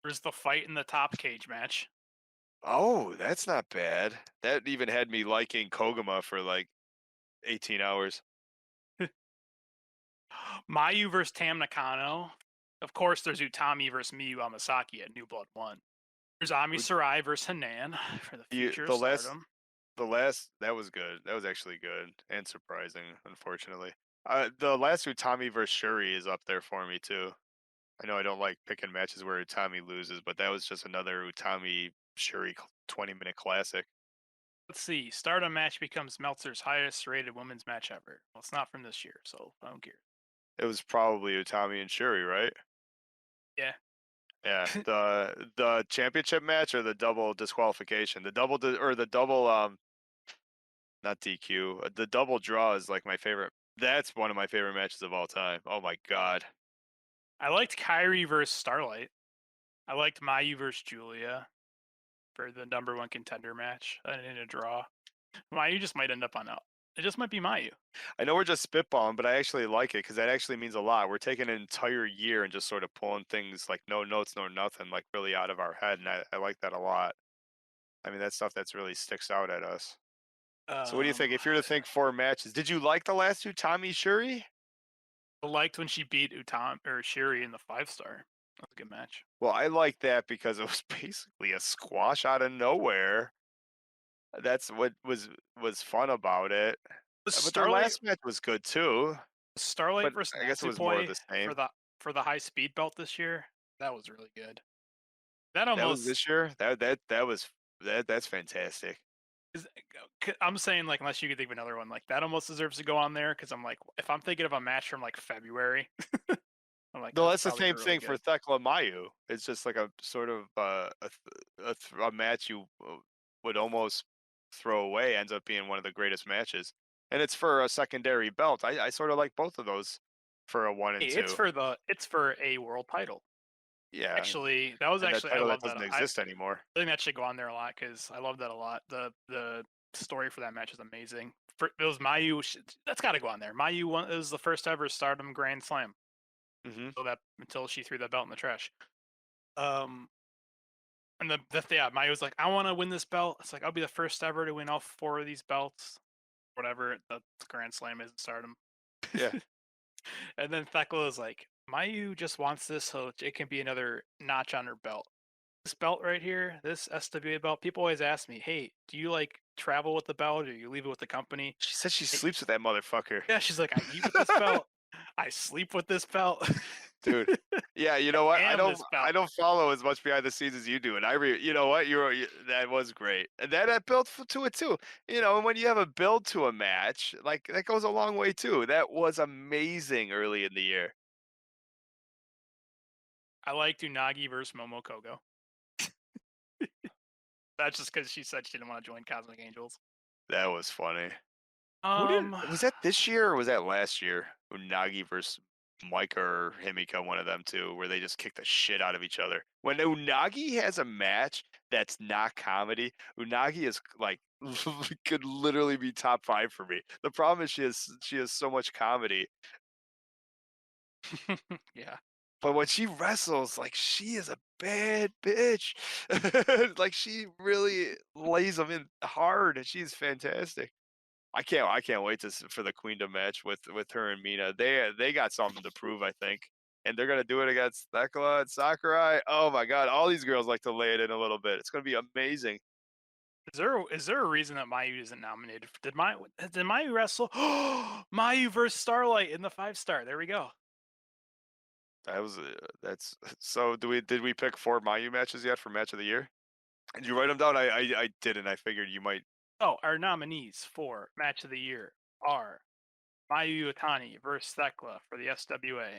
there's the fight in the top cage match. Oh, that's not bad. That even had me liking Koguma for like 18 hours. Mayu versus Tam Nakano. Of course, there's Utami versus Miyu Amasaki at New Blood 1. There's Ami Would Sarai versus Hanan for the you future of Stardom. the last that was good. That was actually good and surprising, unfortunately. The last Utami versus Shuri is up there for me too. I know I don't like picking matches where Utami loses, but that was just another Utami Shuri 20-minute classic. Let's see. Stardom match becomes Meltzer's highest rated women's match ever. Well, it's not from this year, so I don't care. It was probably Utami and Shuri, right? Yeah. Yeah, the championship match or the double disqualification, or the double not DQ, the double draw is like my favorite. That's one of my favorite matches of all time. Oh my god, I liked Kyrie versus Starlight. I liked Mayu versus Julia for the number one contender match in a draw. Mayu just might end up on out. It just might be Mayu. I know we're just spitballing, but I actually like it because that actually means a lot. We're taking an entire year and just sort of pulling things like no notes, no nothing, like really out of our head, and I like that a lot. I mean, that's stuff that's really sticks out at us. So, what do you think? Um, If you were to think four matches, did you like the last two, Tommy Shuri? I liked when she beat Utam or Shiri in the 5 star. That was a good match. Well, I like that because it was basically a squash out of nowhere. That's what was fun about it. Was But their Starlight last match was good too. Starlight But versus I guess it was more of Natsupoi the same. for the high speed belt this year. That was really good. That That was almost this year. That was that's fantastic. is. I'm saying like unless you could think of another one like that almost deserves to go on there because I'm like if I'm thinking of a match from like February, I'm like No, that's that's the probably same really thing for good. Thekla Mayu. It's just like a sort of a match you would almost throw away. Ends up being one of the greatest matches, and it's for a secondary belt. I sort of like both of those for a one and Hey, two. it's for a world title. Yeah, Actually, that was and that actually I title that love that. doesn't exist anymore. I think that should go on there a lot because I love that a lot. The story for that match is amazing. For, it was Mayu. That's got to go on there. Mayu won. It was the first ever Stardom Grand Slam. Hmm. So that until she threw that belt in the trash. Um, and the yeah, Mayu was like, I want to win this belt. It's like I'll be the first ever to win all 4 of these belts. Whatever the Grand Slam is in Stardom. Yeah, And then Thekla is like, Mayu just wants this so it can be another notch on her belt. This belt right here, this SWA belt, people always ask me, hey, do you like travel with the belt or you leave it with the company? she said she Hey, sleeps with that motherfucker, yeah, she's like, I eat with this belt. I sleep with this belt. dude. Yeah, you I know what? am this I belt. don't follow as much behind the scenes as you do, and you know what? That was great, and that built to it too. You know, and when you have a build to a match, like that goes a long way too. That was amazing early in the year. I like Unagi versus Momokogo. That's just because she said she didn't want to join Cosmic Angels. That was funny. Who did Um, was that this year or was that last year? Unagi versus Micah or Himika, one of them two, where they just kick the shit out of each other. When Unagi has a match that's not comedy, Unagi is like could literally be top five for me. The problem is she has so much comedy, yeah. but when she wrestles, like she is a bad bitch. Like she really lays them in hard, and she's fantastic. I can't wait for the Queendom match with her and Mina. They got something to prove, I think, and they're gonna do it against Thekla and Sakurai. Oh my god, all these girls like to lay it in a little bit. It's gonna be amazing. Is there a reason that Mayu isn't nominated? Did Mayu wrestle? Mayu versus Starlight in the 5 star. There we go. That was that's so. Did we pick four Mayu matches yet for match of the year? Did you write them down? I didn't. I figured you might. Oh, our nominees for match of the year are Mayu Iwatani versus Thekla for the SWA.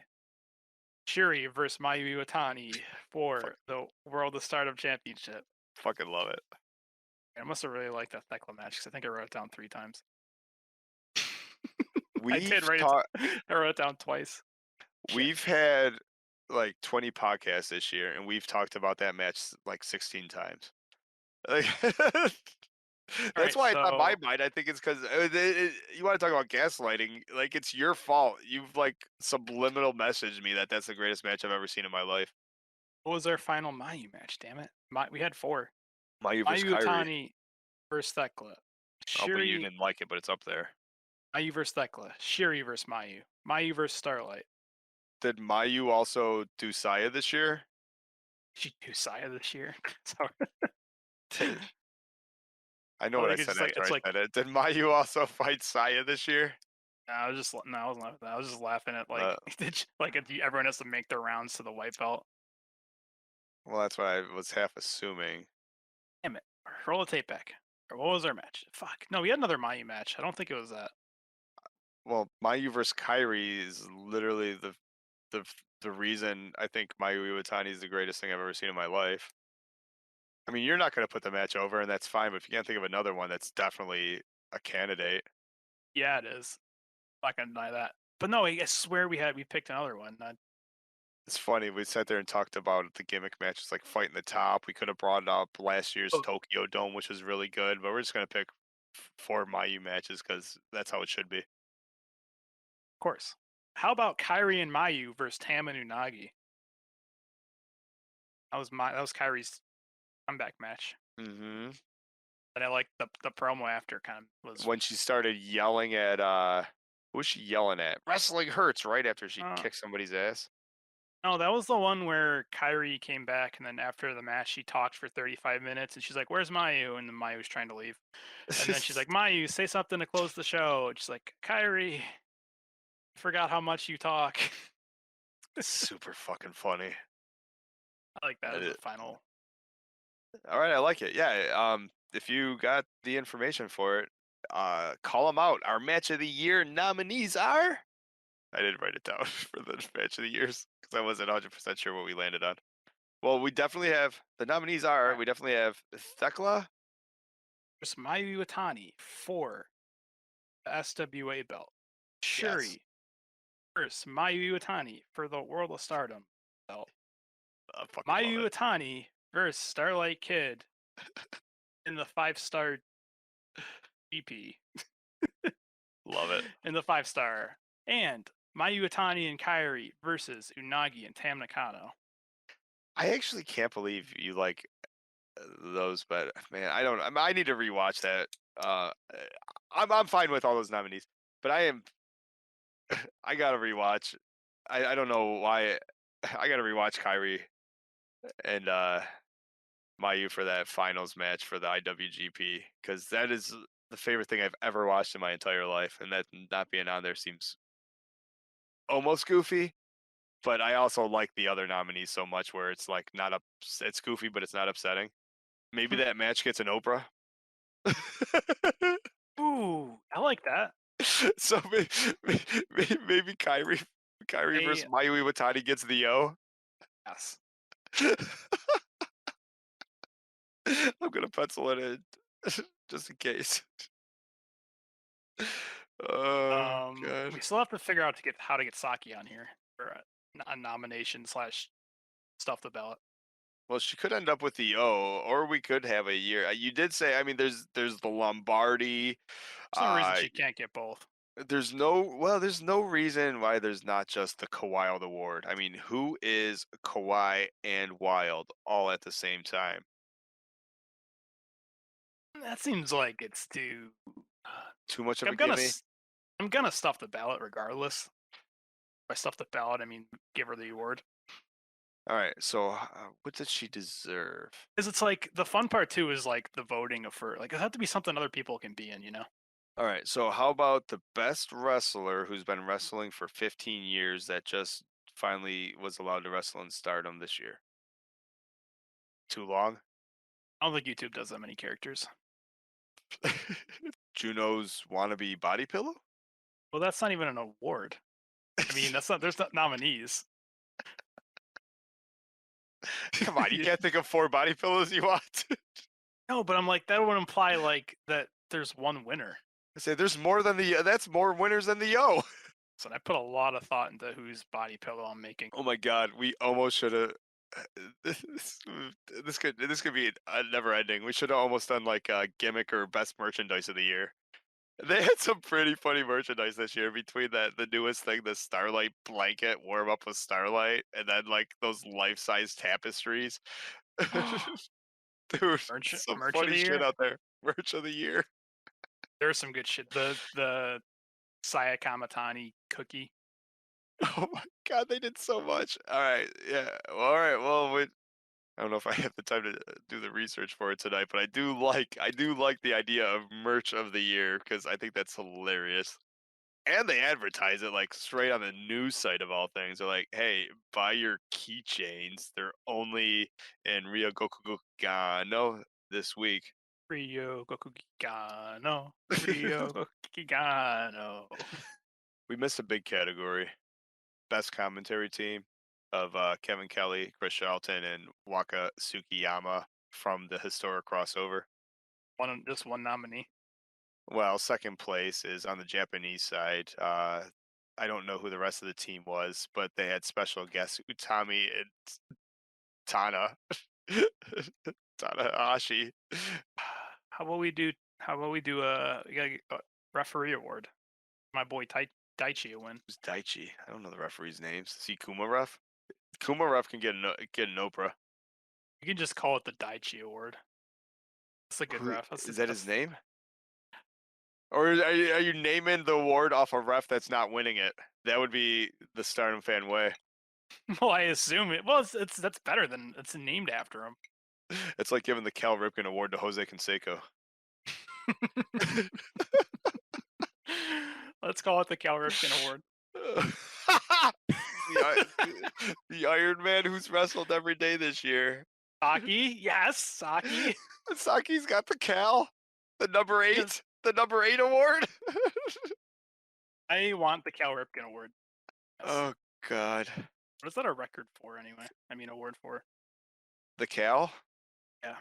Shuri versus Mayu Iwatani Fuck, for the World of Stardom Championship. fucking love it. I must have really liked that Thekla match because I think I wrote it down 3 times. I did We've write it. talked. I wrote it down twice. Shit. We've had like 20 podcasts this year, and we've talked about that match like 16 times. Like, All that's right, why it's on my so mind. I think it's because you want to talk about gaslighting. Like, it's your fault. You've like subliminal messaged me that that's the greatest match I've ever seen in my life. what was our final Mayu match? Damn it, we had four. Mayu versus Mayu Kyrie. Utani versus Thekla. Oh, but you Shuri didn't like it, but it's up there. Mayu versus Thekla. Shuri versus Mayu. Mayu versus Starlight. Did Mayu also do Saya this year? She do Saya this year. So I know I what I think it's said just like after it's I like said it. Did Mayu also fight Saya this year? no, I was just no, I wasn't laughing at that. I was just laughing at Uh, like like everyone has to make their rounds to the white belt. well, that's what I was half assuming. Damn it! Roll the tape back. Or what was our match? Fuck. No, we had another Mayu match. I don't think it was that. Well, Mayu versus Kyrie is literally the the reason I think Mayu Iwatani is the greatest thing I've ever seen in my life. I mean, you're not going to put the match over, and that's fine. But if you can't think of another one, that's definitely a candidate. Yeah, it is. Not gonna deny that. But no, I swear we picked another one. It's funny. We sat there and talked about the gimmick matches like fighting the top. We could have brought up last year's Oh, of Tokyo Dome, which was really good, but we're just going to pick four Mayu matches because that's how it should be. course. How about Kyrie and Mayu versus Tam and Unagi? That was Kyrie's comeback match. Hmm. And I like the promo after kind of was When she started yelling at who was she yelling at? Wrestling hurts right after she uh kicked somebody's ass. no, that was the one where Kyrie came back and then after the match she talked for 35 minutes and she's like, "Where's Mayu?" And then Mayu was trying to leave. And then she's like, "Mayu, say something to close the show." And she's like, "Kyrie, I forgot how much you talk." Super fucking funny. I like that as Uh, a final. all right, I like it. Yeah, if you got the information for it, call them out. Our match of the year nominees are. I didn't write it down for the match of the years because I wasn't 100% sure what we landed on. Well, we definitely have the nominees All are. right. We definitely have Thekla. There's Mayu Iwatani for the SWA belt. Yes, Shuri versus Mayu Iwatani for the World of Stardom belt. I fucking love Mayu it. Iwatani versus Starlight Kid in the 5-star GP Love it. in the 5-star. And Mayu Iwatani and Kairi versus Unagi and Tam Nakano. I actually can't believe you like those, but man, I don't. I need to rewatch that. I'm fine with all those nominees, but I gotta rewatch. I don't know why. I gotta rewatch Kyrie and Mayu for that finals match for the IWGP because that is the favorite thing I've ever watched in my entire life, and that not being on there seems almost goofy. But I also like the other nominees so much where it's like not up. It's goofy, but it's not upsetting. Maybe that match gets an Oprah. Ooh, I like that. So maybe Kyrie versus A Mayu Iwatani gets the O. yes. I'm gonna pencil it in just in case. Oh We god. still have to figure out how to get Saki on here for a nomination slash stuff the ballot. Well, she could end up with the O, or we could have a year. You did say, I mean, there's the Lombardi. There's no reason Uh, she can't get both. there's no reason why there's not just the Kawhi Award. I mean, who is Kawhi and Wild all at the same time? That seems like it's too. Too much of I'm a gonna gimme. I'm gonna stuff the ballot regardless. By stuff the ballot, I mean give her the award. All right, so what does she deserve? Because it's like the fun part too is like the voting of her. Like it has to be something other people can be in, you know? All right, so how about the best wrestler who's been wrestling for 15 years that just finally was allowed to wrestle in Stardom this year? Too long? I don't think YouTube does that many characters. Juno's wannabe body pillow? Well, that's not even an award. I mean, that's not. There's not nominees. Come on, you can't think of four body pillows you want? No, but I'm like that would imply like that there's one winner. I say there's more than that's more winners than the O. So I put a lot of thought into whose body pillow I'm making. Oh my god, we almost should have. This, this could be never ending. We should have almost done like a gimmick or best merchandise of the year. They had some pretty funny merchandise this year between that the newest thing, the Starlight blanket, warm up with Starlight, and then like those life size tapestries. Dude, some Merch of funny the shit year. out there. Merch of the year. There's some good shit. The Saya Kamatani cookie. Oh my god, they did so much. All right, yeah. Well, all right. Well, I don't know if I have the time to do the research for it tonight, but I do like the idea of merch of the year because I think that's hilarious. And they advertise it like straight on the news site of all things. They're like, "Hey, buy your keychains. They're only in Rio Gokugano this week." Rio Gokugigano. Rio Gokugigano. We missed a big category. Best commentary team of Kevin Kelly, Chris Charlton, and Waka Tsukiyama from the historic crossover. Just one nominee. Well, second place is on the Japanese side. I don't know who the rest of the team was, but they had special guests Utami and Tana. Tanahashi. How about we do we gotta get a referee award. My boy Daichi a win. Who's Daichi? I don't know the referees' names. Is he Kumaref? Kumaref can get an Oprah. You can just call it the Daichi award. That's a good Who ref. is that his name? Or are you naming the award off a ref that's not winning it? That would be the Stardom fan way. Well, I assume it. Well, it's that's better than it's named after him. It's like giving the Cal Ripken Award to Jose Canseco. Let's call it the Cal Ripken award. The Iron Man who's wrestled every day this year. Saki, yes, Saki. Saki's got the Cal, the number Because 8, the number 8 award. I want the Cal Ripken award. Yes. Oh God, What is that a record for anyway? I mean, award for. the Cal. Yeah,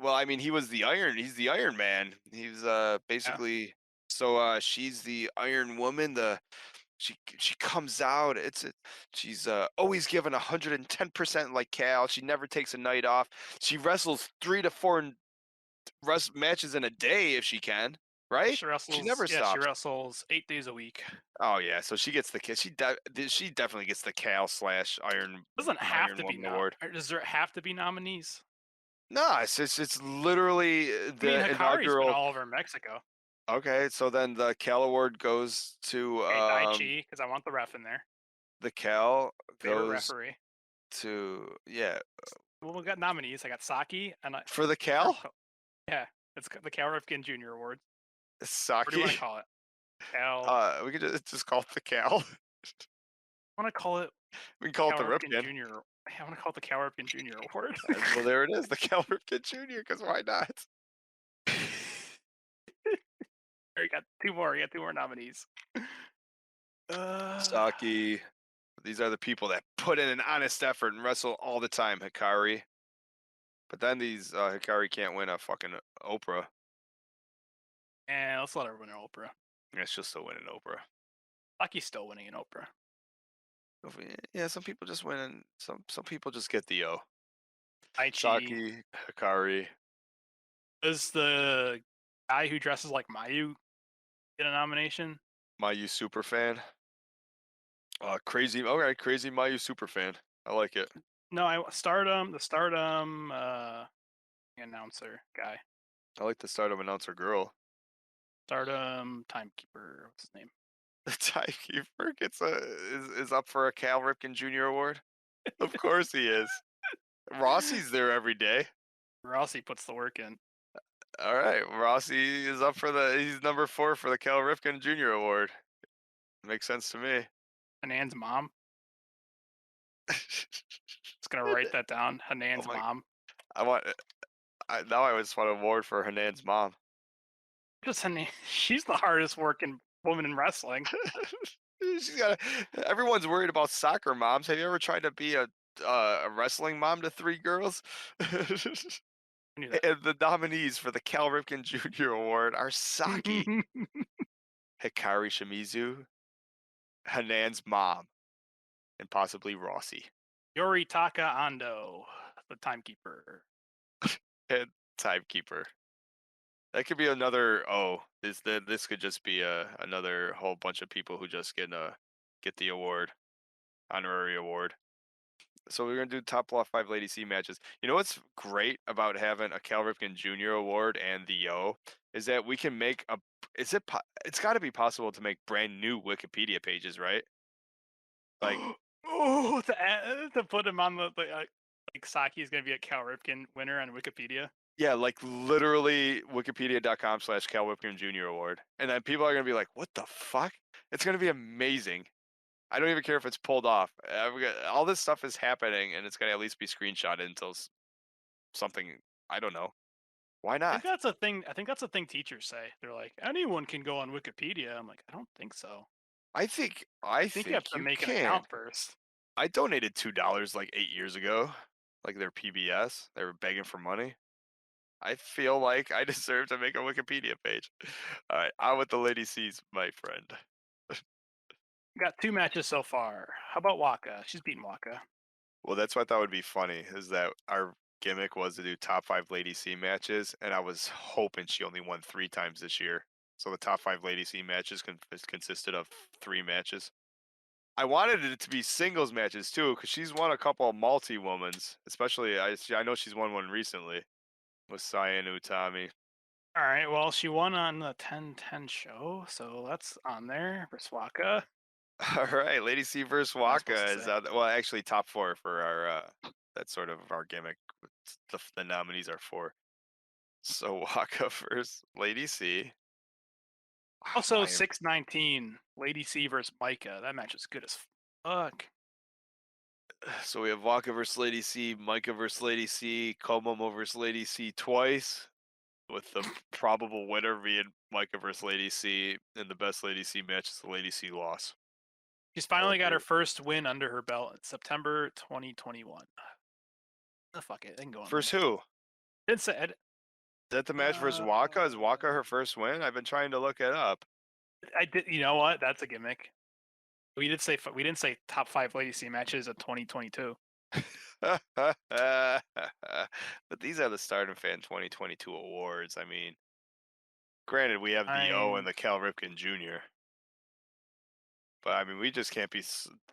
Well, I mean, he was the Iron. He's the Iron Man. He's yeah. basically. So she's the Iron Woman. She comes out. She's always given 110% like Cal. She never takes a night off. She wrestles 3 to 4 matches in a day if she can. Right? She She wrestles. never Yeah, she stops. wrestles 8 days a week. Oh yeah, so she gets the she definitely gets the Cal slash Doesn't have Iron to be Woman award. or does there have to be nominees? No, it's literally I mean, the Hikari's been inaugural. all over Mexico. Okay, so then the Cal award goes to Okay, Daichi, because I want the ref in there. the Cal Favorite goes referee. to, yeah, Well, we got nominees. I got Saki and for the or Cal. yeah, it's the Cal Ripken Jr. Award. What do you Saki. want to call it? Cal. We could just call it the Cal. I want to call it We can call it Cal the Ripken Ripken. Jr. I want to call it the Cal Ripken Jr. Award. Well, there it is, the Cal Ripken Jr. Because why not? There, you got two more. You got two more nominees. Uh, Saki. These are the people that put in an honest effort and wrestle all the time. Hikari. But then these Hikari can't win a fucking Oprah. and let's let her win an Oprah. Yeah, she'll still win an Oprah. Saki's still winning an Oprah. Yeah, some people just win, and some people just get the O. Aichi Saki, Hikari, is the guy who dresses like Mayu get a nomination. Mayu super fan. Crazy. Okay, crazy Mayu super fan. I like it. No, the Stardom announcer guy. I like the Stardom announcer girl. Stardom timekeeper. What's his name? The timekeeper is up for a Cal Ripken Jr. award. Of course he is. Rossi's there every day. Rossi puts the work in. All right, Rossi is up for he's number 4 for the Cal Ripken Jr. award. Makes sense to me. Hanan's mom. Just gonna write that down. Oh Hanan's my! mom. Now I just want an award for Hanan's mom. Just Hanan. She's the hardest working woman in wrestling. She's got. Everyone's worried about soccer moms. Have you ever tried to be a wrestling mom to 3 girls? I knew that. And the nominees for the Cal Ripken Jr. award are Saki, Hikari Shimizu, Hanan's mom, and possibly Rossi Yoritaka Ando, the timekeeper. and Timekeeper. That could be another. Oh, this could just be another whole bunch of people who just get the award, honorary award. So we're gonna do top 5 Lady C matches. You know what's great about having a Cal Ripken Jr. award and the Yo is that we can make a. Is it? It's got to be possible to make brand new Wikipedia pages, right? Like, Oh, to put him on like Saki is going to be a Cal Ripken winner on Wikipedia. yeah, like literally Wikipedia.com/Cal Ripken Jr. award, and then people are gonna be like, "What the fuck?" It's gonna be amazing. I don't even care if it's pulled off. All this stuff is happening, and it's gonna at least be screenshotted until something. I don't know. Why I think not? that's a thing. I think that's a thing teachers say. They're like, anyone can go on Wikipedia. I'm like, I don't think so. I I think you have think to you make an can. account first. I donated $2 like 8 years ago, like their PBS. They were begging for money. I feel like I deserve to make a Wikipedia page. All right, on with the Lady C's, my friend. Got 2 matches so far. How about Waka? She's beaten Waka. Well, that's what I thought would be funny is that our gimmick was to do top 5 Lady C matches, and I was hoping she only won 3 times this year. So the top 5 Lady C matches consisted of 3 matches. I wanted it to be singles matches too, because she's won a couple of multi womans, especially I know she's won one recently with Cyan Utami. All right. Well, she won on the 10-10 show, so that's on there versus Waka. All right, Lady C versus What am I supposed to Waka is say? well, actually top 4 for our that's sort of our gimmick. The nominees are 4. So Waka versus Lady C. Also, Why 619 Lady C versus Micah. That match is good as fuck. So we have Waka versus Lady C, Micah versus Lady C, Komomo versus Lady C twice, with the probable winner being Micah versus Lady C, and the best Lady C match is the Lady C loss. She's I'll finally got her agree. first win under her belt in September 2021. Oh, fuck it. They can go on Versus there. who? Is It said, that the match versus uh, Waka? Is Waka her first win? I've been trying to look it up. I did. You know what? That's a gimmick. We didn't say top 5 Lady C matches of 2022. But these are the Stardom Fan 2022 awards. I mean, granted, we have the O and I'm the Cal Ripken Jr., but I mean, we just can't be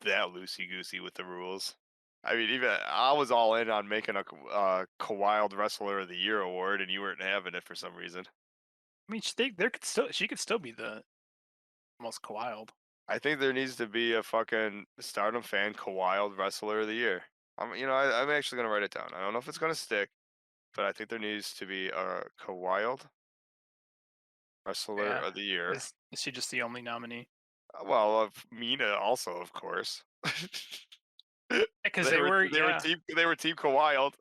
that loosey goosey with the rules. I mean, even I was all in on making a Wild Wrestler of the Year award, and you weren't having it for some reason. I mean, she could still be the most wild. I think there needs to be a fucking Stardom Fan Wild Wrestler of the Year. I'm actually gonna write it down. I don't know if it's gonna stick, but I think there needs to be a Wild Wrestler Yeah. of the Year. Is she just the only nominee? Well, of Mina also, of course. Because They they were were, they were yeah. team Wild,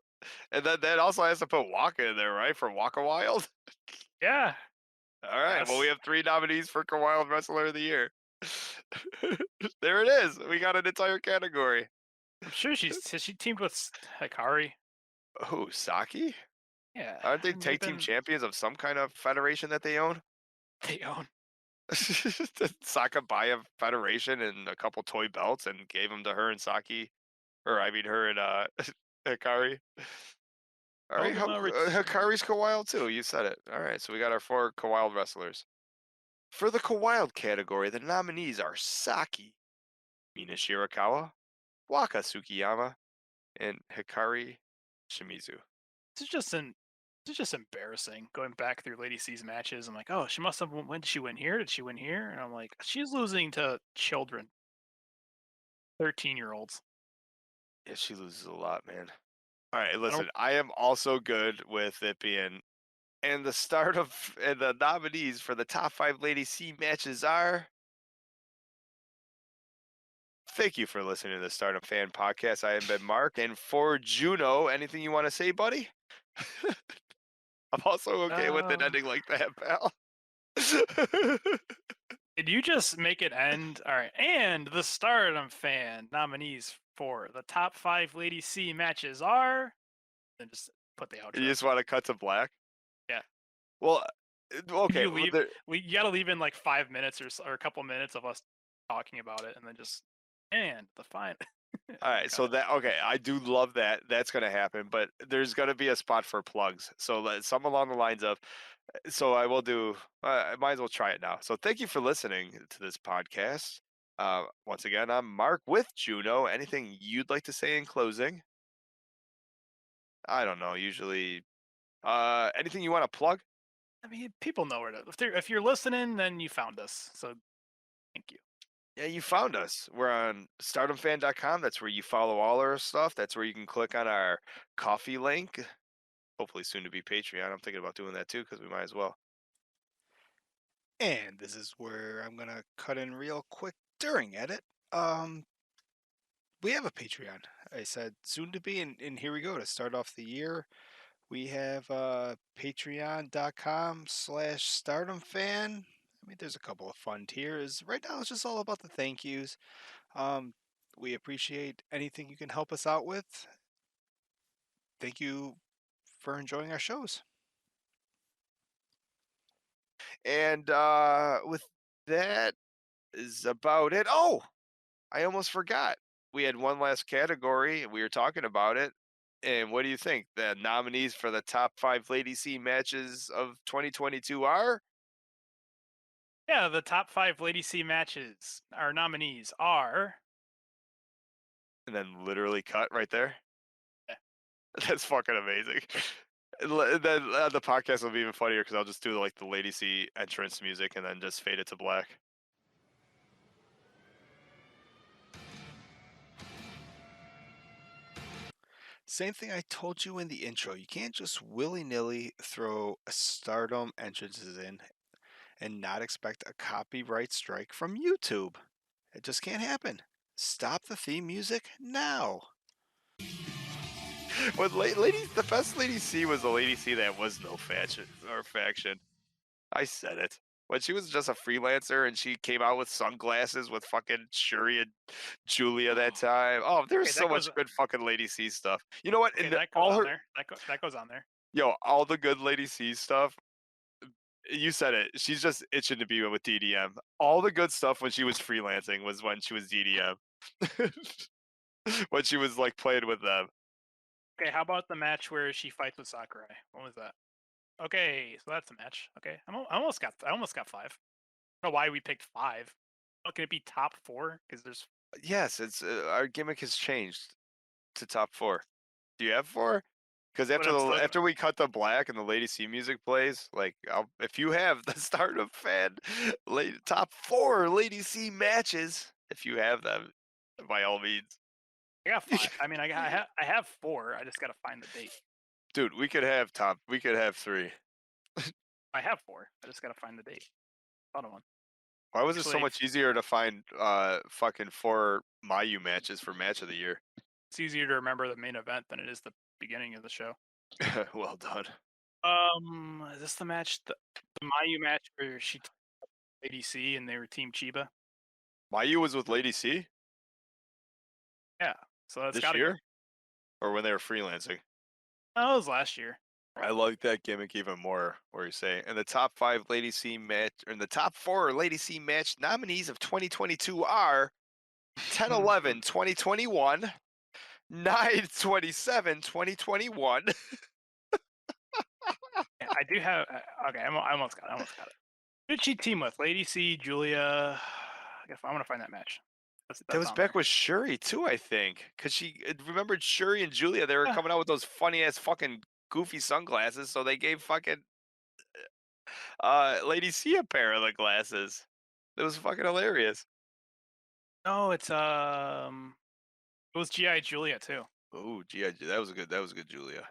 and then that also has to put Waka in there, right? For Waka Wild. Yeah. All right. Well, we Yes. have 3 nominees for Wild Wrestler of the Year. There it is. We got an entire category. I'm sure she teamed with Hikari. Oh, Saki? Yeah. Aren't they And they've tag team been, champions of some kind of federation that they own? they own. Did Saka buy a federation and a couple toy belts and gave them to her and Saki, or I mean her and Hikari. All right, Koguma Hikari's returns. Kawild too. You said it. All right, so we got our 4 Kawild wrestlers. For the Kawild category, the nominees are Saki, Mina Shirakawa, Waka Tsukiyama, and Hikari Shimizu. This is just an this is just embarrassing going back through Lady C's matches. I'm like, oh, she must have when did she win here? Did she win here? And I'm like, she's losing to children, 13-year-olds. Yeah, she loses a lot, man. All right, I don't listen, I am also good with it being, and the start of and the nominees for the top 5 Lady C matches are. Thank you for listening to the Stardom Fan Podcast. I am Ben Mark, and for Juno, anything you want to say, buddy? I'm also okay with it uh ending like that, pal. did you just make it end? All right. And the Stardom fan nominees for the top 5 Lady C matches are then just put the You outro. just want to cut to black? Yeah. Well, Can okay. you leave? You got to leave in like 5 minutes or a couple minutes of us talking about it, and then just and the fine, and All then right, cut so it. that okay, I do love that. That's gonna happen, but there's gonna be a spot for plugs. So some along the lines of, so I will do. I might as well try it now. So thank you for listening to this podcast. Once again, I'm Mark with Juno. Anything you'd like to say in closing? I don't know. Usually, anything you want to plug? I mean, people know where to. If you're listening, then you found us. So thank you. Yeah, you found us. We're on stardomfan.com. That's where you follow all our stuff. That's where you can click on our coffee link. Hopefully soon to be Patreon. I'm thinking about doing that too because we might as well. And this is where I'm gonna cut in real quick during edit. Um, we have a Patreon. I said soon to be, and here we go to start off the year. We have patreon.com/stardomfan. I mean, there's a couple of fun tiers. Right now, it's just all about the thank yous. Um, we appreciate anything you can help us out with. Thank you for enjoying our shows. And with that is about it. Oh, I almost forgot. We had one last category. We were talking about it. And what do you think? The nominees for the top 5 Lady C matches of 2022 are? Yeah, the top 5 Lady C matches. Our nominees are. And then literally cut right there. eh, That's fucking amazing. Then the podcast will be even funnier because I'll just do like the Lady C entrance music and then just fade it to black. Same thing I told you in the intro. You can't just willy nilly throw Stardom entrances in and not expect a copyright strike from YouTube. It just can't happen. Stop the theme music now. When ladies, the best Lady C was the Lady C that was no faction or faction. I said it. When she was just a freelancer and she came out with sunglasses with fucking Shuri and Julia that time. Oh, there's Okay, so that much goes. good fucking Lady C stuff. You know what? Okay, And that goes all on her, there. That goes on there. yo, all the good Lady C stuff. You said it. She's just itching to be with DDM. All the good stuff when she was freelancing was when she was DDM. When she was like playing with them. Okay, how about the match where she fights with Sakurai? What was that? Okay, so that's a match. Okay, I almost got five. I don't know why we picked five. Oh, can it be top four? Because there's Yes, it's our gimmick has changed to top 4. Do you have 4? Because but I'm still after we cut the black and the Lady C music plays, like if you have the Stardom fan top 4 Lady C matches, if you have them, by all means, I got five. I mean, I have four. I just gotta find the date. dude, we could have 3. I have four. I just gotta find the date. Other one. Why was it so Actually, much easier to find fucking 4 Mayu matches for match of the year? it's easier to remember the main event than it is the beginning of the show. Well done. Is this the match? The Mayu match where she took ADC and they were Team Chiba? Mayu was with Lady C Yeah. So that's this gotta be. year, or when they were freelancing. Oh, it was last year. I like that gimmick even more. Where you say, and the top 5 Lady C match, or in the top 4 Lady C match nominees of 2022 are 10/11 2021, 9/27 2021. Yeah, I do have. Okay, I almost got it. I almost got it. Who did she team with? Lady C, Julia. I guess I'm gonna find that match. That That's was on back there. with Shuri too, I think, because she remembered Shuri and Julia. They were Ah, coming out with those funny ass fucking goofy sunglasses, so they gave fucking Lady C a pair of the glasses. It was fucking hilarious. no, it was GI Julia too. Oh, gee, that was a good Julia.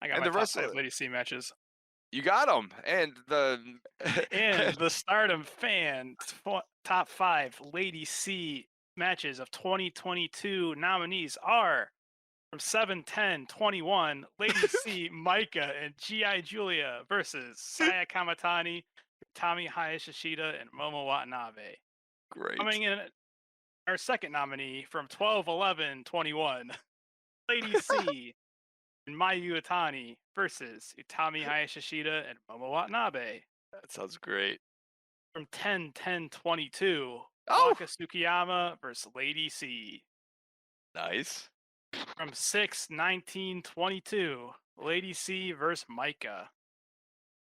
I got And my the top rest of five it, Lady C matches. you got them. And the In the Stardom fan top five Lady C matches of 2022 nominees are from 7/10/21 Lady C, Micah, and GI Julia versus Saya Kamatani, Tommy Hayashishita, and Momo Watanabe. great. Coming in our second nominee from 12/11/21 Lady C and Mayu Iwatani versus Utami Hayashishita and Momo Watanabe. That sounds great. From 10/10/22 Oh, Waka Tsukiyama versus Lady C. nice. From 6/19/22, Lady C versus Micah.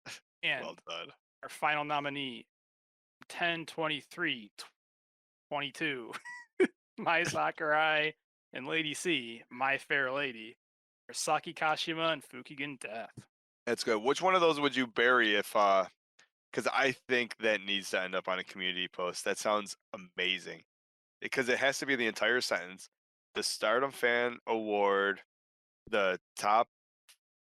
Well And done. our final nominee, 10/23/22, Mai Sakurai and Lady C, My Fair Lady, for Saki Kashima and Fukigen Death. That's good. Which one of those would you bury if because I think that needs to end up on a community post. That sounds amazing. Because it has to be the entire sentence. The Stardom Fan Award, the top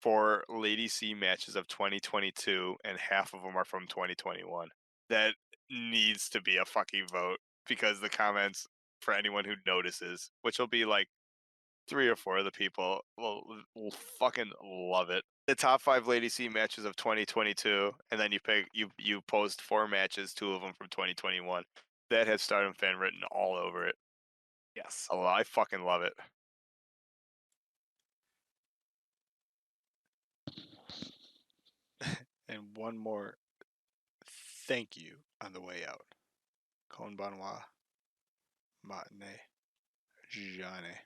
four Lady C matches of 2022, and half of them are from 2021. That needs to be a fucking vote because the comments for anyone who notices, which will be like three or four of the people, will fucking love it. The top five Lady C matches of 2022, and then you post four matches, two of them from 2021. That has Stardom Fan written all over it. Yes. Oh, I fucking love it. And one more thank you on the way out. Konbanwa, Matane, Jane.